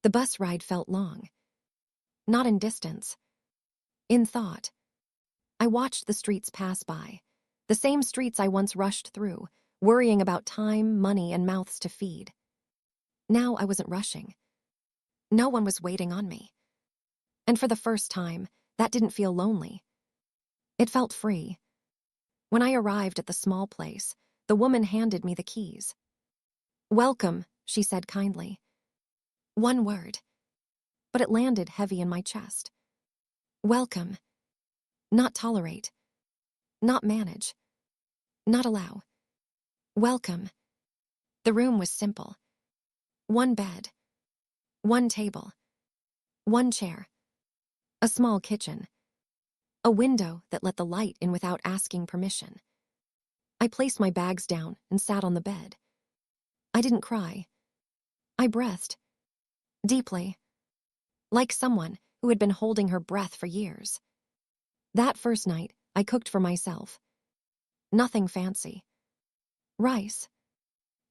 The bus ride felt long, not in distance, in thought. I watched the streets pass by, the same streets I once rushed through, worrying about time, money, and mouths to feed. Now I wasn't rushing. No one was waiting on me. And for the first time, that didn't feel lonely. It felt free. When I arrived at the small place, the woman handed me the keys. "Welcome," she said kindly. One word, but it landed heavy in my chest. Welcome. Not tolerate. Not manage. Not allow. Welcome. The room was simple. One bed. One table. One chair. A small kitchen. A window that let the light in without asking permission. I placed my bags down and sat on the bed. I didn't cry. I breathed. Deeply. Like someone who had been holding her breath for years. That first night, I cooked for myself. Nothing fancy. Rice.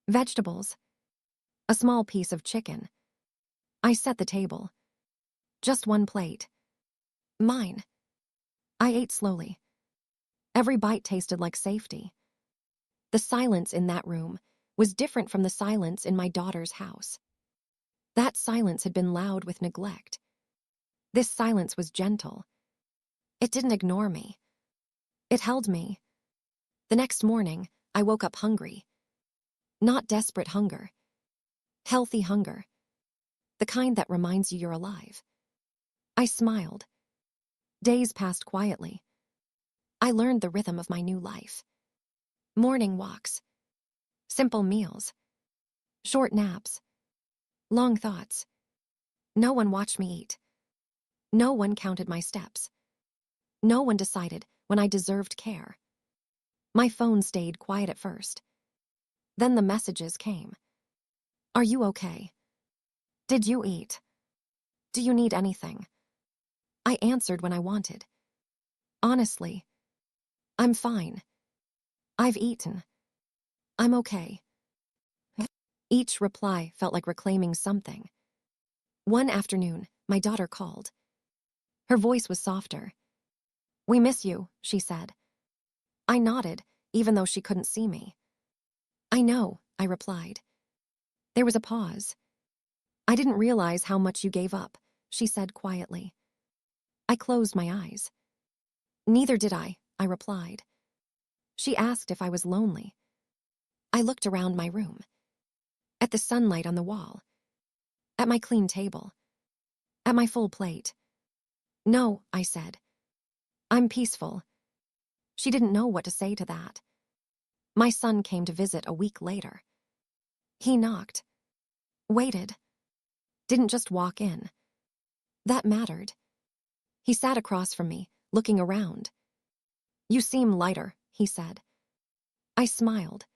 Vegetables. A small piece of chicken. I set the table. Just one plate. Mine. I ate slowly. Every bite tasted like safety. The silence in that room was different from the silence in my daughter's house. That silence had been loud with neglect. This silence was gentle. It didn't ignore me. It held me. The next morning, I woke up hungry. Not desperate hunger. Healthy hunger. The kind that reminds you you're alive. I smiled. Days passed quietly. I learned the rhythm of my new life. Morning walks. Simple meals. Short naps. Long thoughts. No one watched me eat. No one counted my steps. No one decided when I deserved care. My phone stayed quiet at first. Then the messages came. Are you okay? Did you eat? Do you need anything? I answered when I wanted. Honestly, I'm fine. I've eaten. I'm okay. Each reply felt like reclaiming something. One afternoon, my daughter called. Her voice was softer. "We miss you," she said. I nodded, even though she couldn't see me. "I know," I replied. There was a pause. "I didn't realize how much you gave up," she said quietly. I closed my eyes. "Neither did I replied. She asked if I was lonely. I looked around my room. At the sunlight on the wall. At my clean table. At my full plate. "No," I said. "I'm peaceful." She didn't know what to say to that. My son came to visit a week later. He knocked. Waited. Didn't just walk in. That mattered. He sat across from me, looking around. "You seem lighter," he said. I smiled.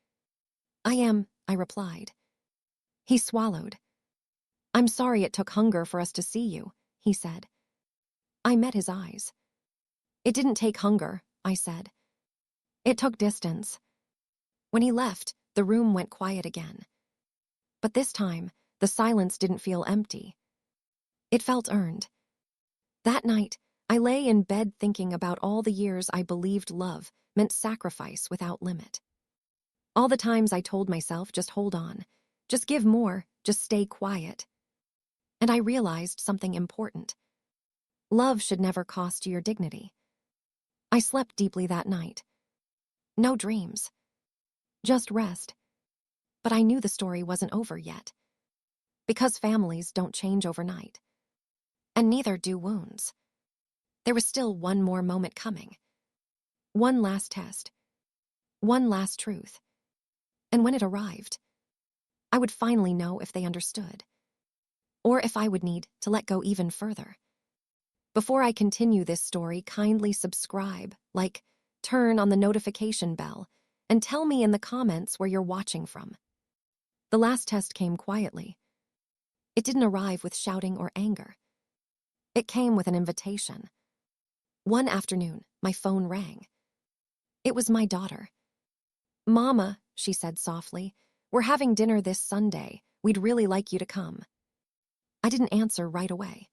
I replied. He swallowed. "I'm sorry it took hunger for us to see you," he said. I met his eyes. "It didn't take hunger," I said. "It took distance." When he left, the room went quiet again. But this time, the silence didn't feel empty. It felt earned. That night, I lay in bed thinking about all the years I believed love meant sacrifice without limit. All the times I told myself, just hold on, just give more, just stay quiet. And I realized something important. Love should never cost you your dignity. I slept deeply that night. No dreams. Just rest. But I knew the story wasn't over yet. Because families don't change overnight. And neither do wounds. There was still one more moment coming. One last test. One last truth. And when it arrived, I would finally know if they understood. Or if I would need to let go even further. Before I continue this story, kindly subscribe, like, turn on the notification bell, and tell me in the comments where you're watching from. The last test came quietly. It didn't arrive with shouting or anger. It came with an invitation. One afternoon, my phone rang. It was my daughter. "Mama," she said softly, "we're having dinner this Sunday. We'd really like you to come." I didn't answer right away.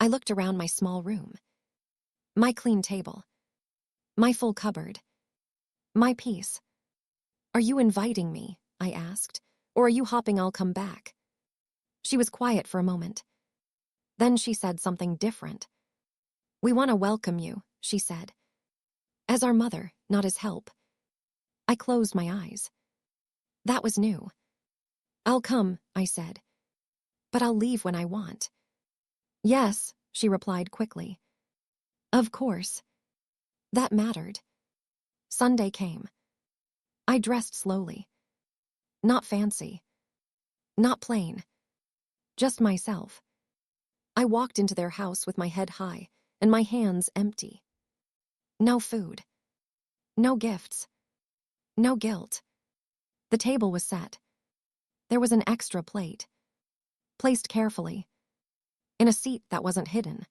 I looked around my small room. My clean table. My full cupboard. My peace. "Are you inviting me?" I asked. "Or are you hoping I'll come back?" She was quiet for a moment. Then she said something different. "We want to welcome you," she said. "As our mother, not as help." I closed my eyes. That was new. "I'll come," I said. "But I'll leave when I want." "Yes," she replied quickly. "Of course." That mattered. Sunday came. I dressed slowly. Not fancy. Not plain. Just myself. I walked into their house with my head high and my hands empty. No food. No gifts. No guilt. The table was set. There was an extra plate. Placed carefully. In a seat that wasn't hidden.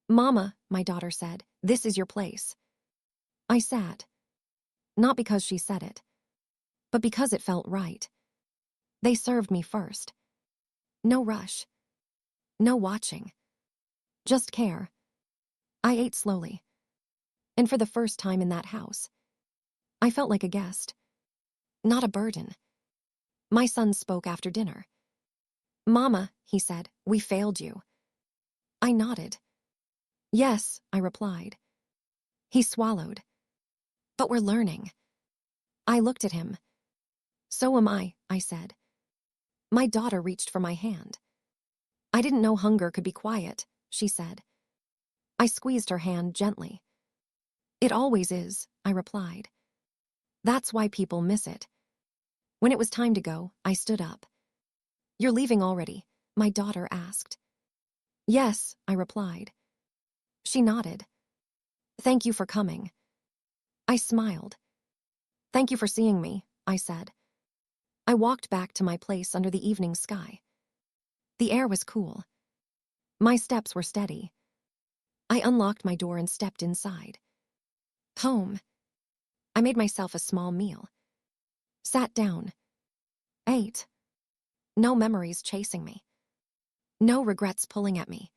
"Mama," my daughter said, "this is your place." I sat. Not because she said it, but because it felt right. They served me first. No rush. No watching. Just care. I ate slowly. And for the first time in that house, I felt like a guest. Not a burden. My son spoke after dinner. "Mama," he said, "we failed you." I nodded. "Yes," I replied. He swallowed. "But we're learning." I looked at him. "So am I said. My daughter reached for my hand. "I didn't know hunger could be quiet," she said. I squeezed her hand gently. "It always is," I replied. "That's why people miss it." When it was time to go, I stood up. "You're leaving already?" my daughter asked. "Yes," I replied. She nodded. "Thank you for coming." I smiled. "Thank you for seeing me," I said. I walked back to my place under the evening sky. The air was cool. My steps were steady. I unlocked my door and stepped inside. Home. I made myself a small meal. Sat down. Ate. No memories chasing me. No regrets pulling at me.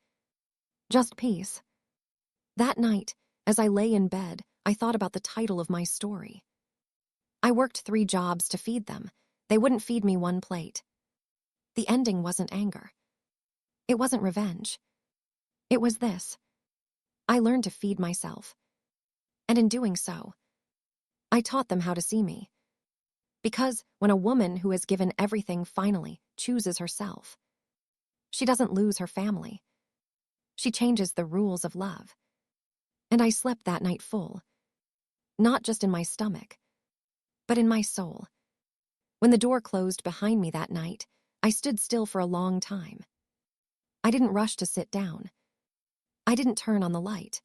Just peace. That night, as I lay in bed, I thought about the title of my story. I worked 3 jobs to feed them. They wouldn't feed me one plate. The ending wasn't anger. It wasn't revenge. It was this. I learned to feed myself. And in doing so, I taught them how to see me. Because when a woman who has given everything finally chooses herself, she doesn't lose her family. She changes the rules of love. And I slept that night full. Not just in my stomach, but in my soul. When the door closed behind me that night, I stood still for a long time. I didn't rush to sit down. I didn't turn on the light.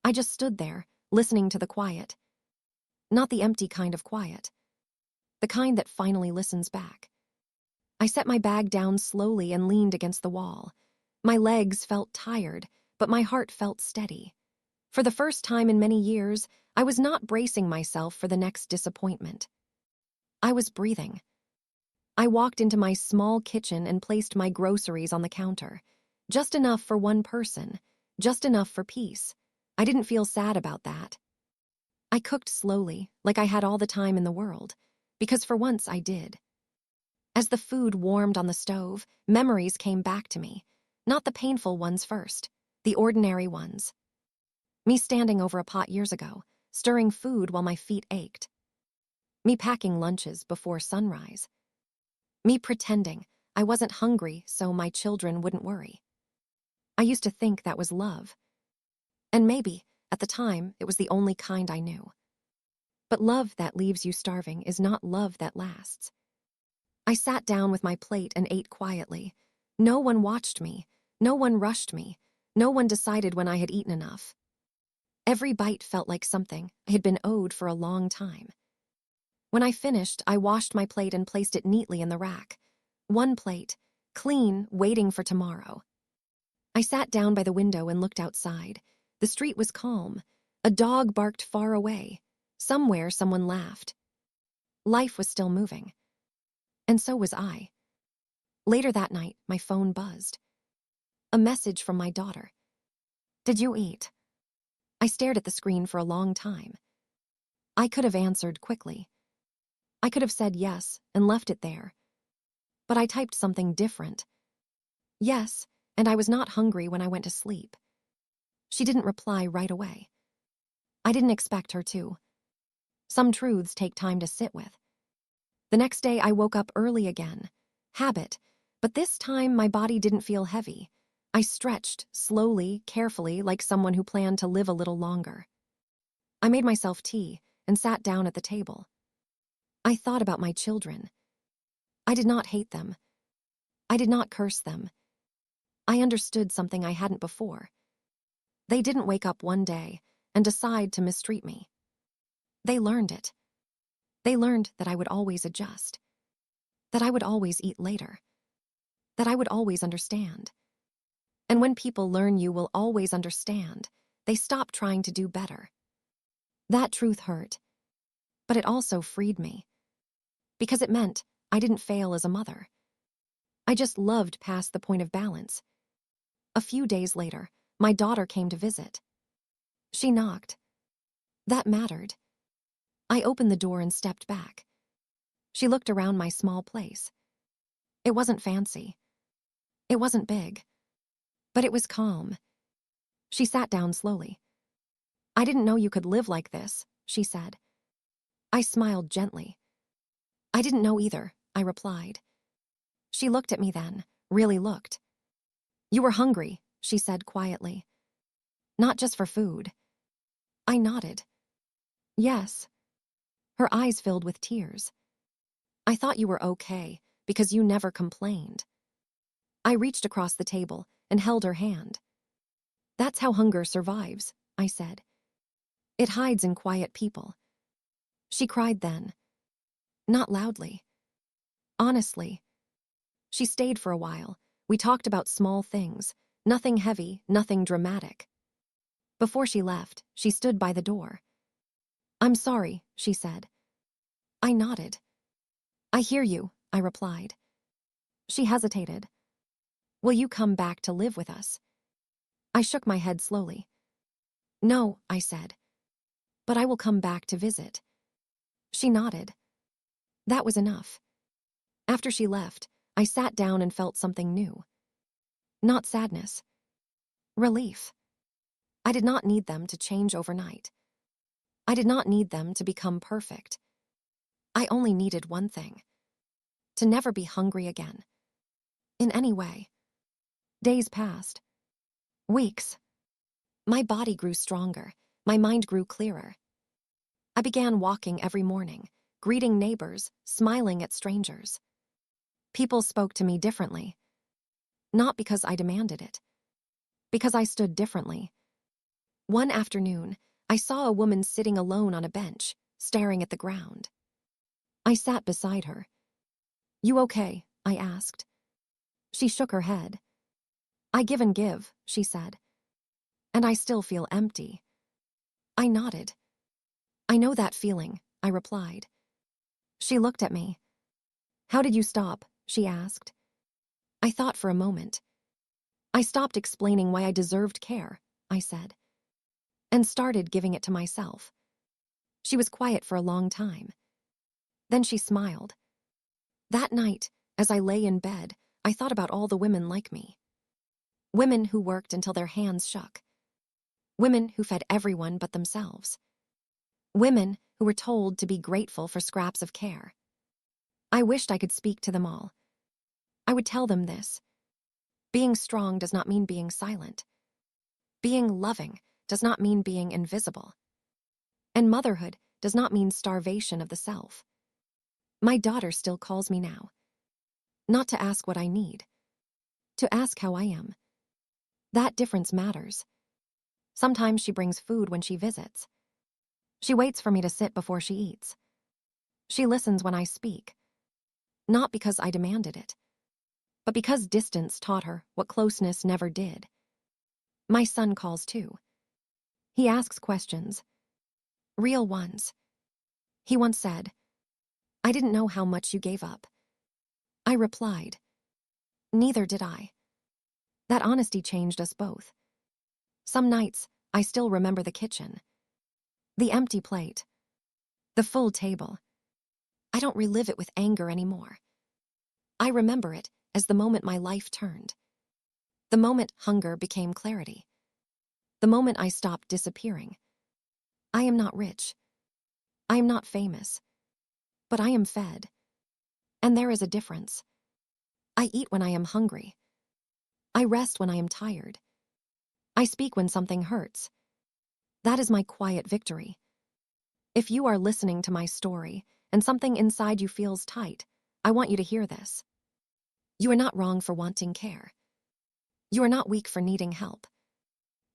I just stood there, listening to the quiet. Not the empty kind of quiet. The kind that finally listens back. I set my bag down slowly and leaned against the wall. My legs felt tired, but my heart felt steady. For the first time in many years, I was not bracing myself for the next disappointment. I was breathing. I walked into my small kitchen and placed my groceries on the counter. Just enough for one person, just enough for peace. I didn't feel sad about that. I cooked slowly, like I had all the time in the world, because for once I did. As the food warmed on the stove, memories came back to me. Not the painful ones first, the ordinary ones. Me standing over a pot years ago, stirring food while my feet ached. Me packing lunches before sunrise. Me pretending I wasn't hungry, so my children wouldn't worry. I used to think that was love. And maybe, at the time, it was the only kind I knew. But love that leaves you starving is not love that lasts. I sat down with my plate and ate quietly. No one watched me. No one rushed me. No one decided when I had eaten enough. Every bite felt like something I had been owed for a long time. When I finished, I washed my plate and placed it neatly in the rack. One plate, clean, waiting for tomorrow. I sat down by the window and looked outside. The street was calm. A dog barked far away. Somewhere, someone laughed. Life was still moving. And so was I. Later that night, my phone buzzed. A message from my daughter. "Did you eat?" I stared at the screen for a long time. I could have answered quickly. I could have said yes and left it there. But I typed something different. Yes, and I was not hungry when I went to sleep. She didn't reply right away. I didn't expect her to. Some truths take time to sit with. The next day I woke up early again. Habit, but this time my body didn't feel heavy. I stretched, slowly, carefully, like someone who planned to live a little longer. I made myself tea and sat down at the table. I thought about my children. I did not hate them. I did not curse them. I understood something I hadn't before. They didn't wake up one day and decide to mistreat me. They learned it. They learned that I would always adjust, that I would always eat later, that I would always understand. And when people learn you will always understand, they stop trying to do better. That truth hurt, but it also freed me, because it meant I didn't fail as a mother. I just loved past the point of balance. A few days later, my daughter came to visit. She knocked. That mattered. I opened the door and stepped back. She looked around my small place. It wasn't fancy. It wasn't big. But it was calm. She sat down slowly. "I didn't know you could live like this," she said. I smiled gently. "I didn't know either," I replied. She looked at me then, really looked. "You were hungry," she said quietly. "Not just for food." I nodded. "Yes." Her eyes filled with tears. "I thought you were okay, because you never complained." I reached across the table and held her hand. "That's how hunger survives," I said. "It hides in quiet people." She cried then. Not loudly. Honestly. She stayed for a while. We talked about small things. Nothing heavy, nothing dramatic. Before she left, she stood by the door. "I'm sorry," she said. I nodded. "I hear you," I replied. She hesitated. "Will you come back to live with us?" I shook my head slowly. "No," I said. "But I will come back to visit." She nodded. That was enough. After she left, I sat down and felt something new. Not sadness. Relief. I did not need them to change overnight. I did not need them to become perfect. I only needed one thing. To never be hungry again. In any way. Days passed. Weeks. My body grew stronger. My mind grew clearer. I began walking every morning, greeting neighbors, smiling at strangers. People spoke to me differently. Not because I demanded it. Because I stood differently. One afternoon, I saw a woman sitting alone on a bench, staring at the ground. I sat beside her. "You okay?" I asked. She shook her head. "I give and give," she said. "And I still feel empty." I nodded. "I know that feeling," I replied. She looked at me. "How did you stop?" she asked. I thought for a moment. "I stopped explaining why I deserved care," I said, and started giving it to myself. She was quiet for a long time. Then she smiled. That night, as I lay in bed, I thought about all the women like me. Women who worked until their hands shook. Women who fed everyone but themselves. Women who were told to be grateful for scraps of care. I wished I could speak to them all. I would tell them this. Being strong does not mean being silent. Being loving does not mean being invisible. And motherhood does not mean starvation of the self. My daughter still calls me now. Not to ask what I need. To ask how I am. That difference matters. Sometimes she brings food when she visits. She waits for me to sit before she eats. She listens when I speak. Not because I demanded it, but because distance taught her what closeness never did. My son calls too. He asks questions. Real ones. He once said, "I didn't know how much you gave up." I replied, "Neither did I." That honesty changed us both. Some nights, I still remember the kitchen. The empty plate. The full table. I don't relive it with anger anymore. I remember it as the moment my life turned. The moment hunger became clarity. The moment I stopped disappearing. I am not rich. I am not famous. But I am fed. And there is a difference. I eat when I am hungry. I rest when I am tired. I speak when something hurts. That is my quiet victory. If you are listening to my story and something inside you feels tight, I want you to hear this. You are not wrong for wanting care. You are not weak for needing help.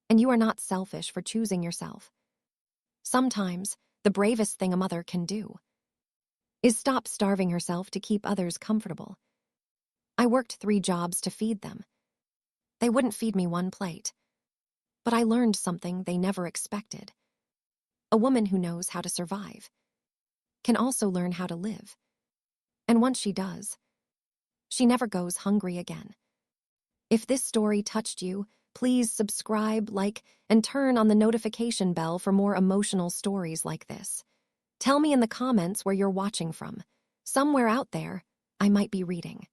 And you are not selfish for choosing yourself. Sometimes, the bravest thing a mother can do is stop starving herself to keep others comfortable. I worked 3 jobs to feed them. They wouldn't feed me one plate. But I learned something they never expected. A woman who knows how to survive can also learn how to live. And once she does, she never goes hungry again. If this story touched you, please subscribe, like, and turn on the notification bell for more emotional stories like this. Tell me in the comments where you're watching from. Somewhere out there, I might be reading.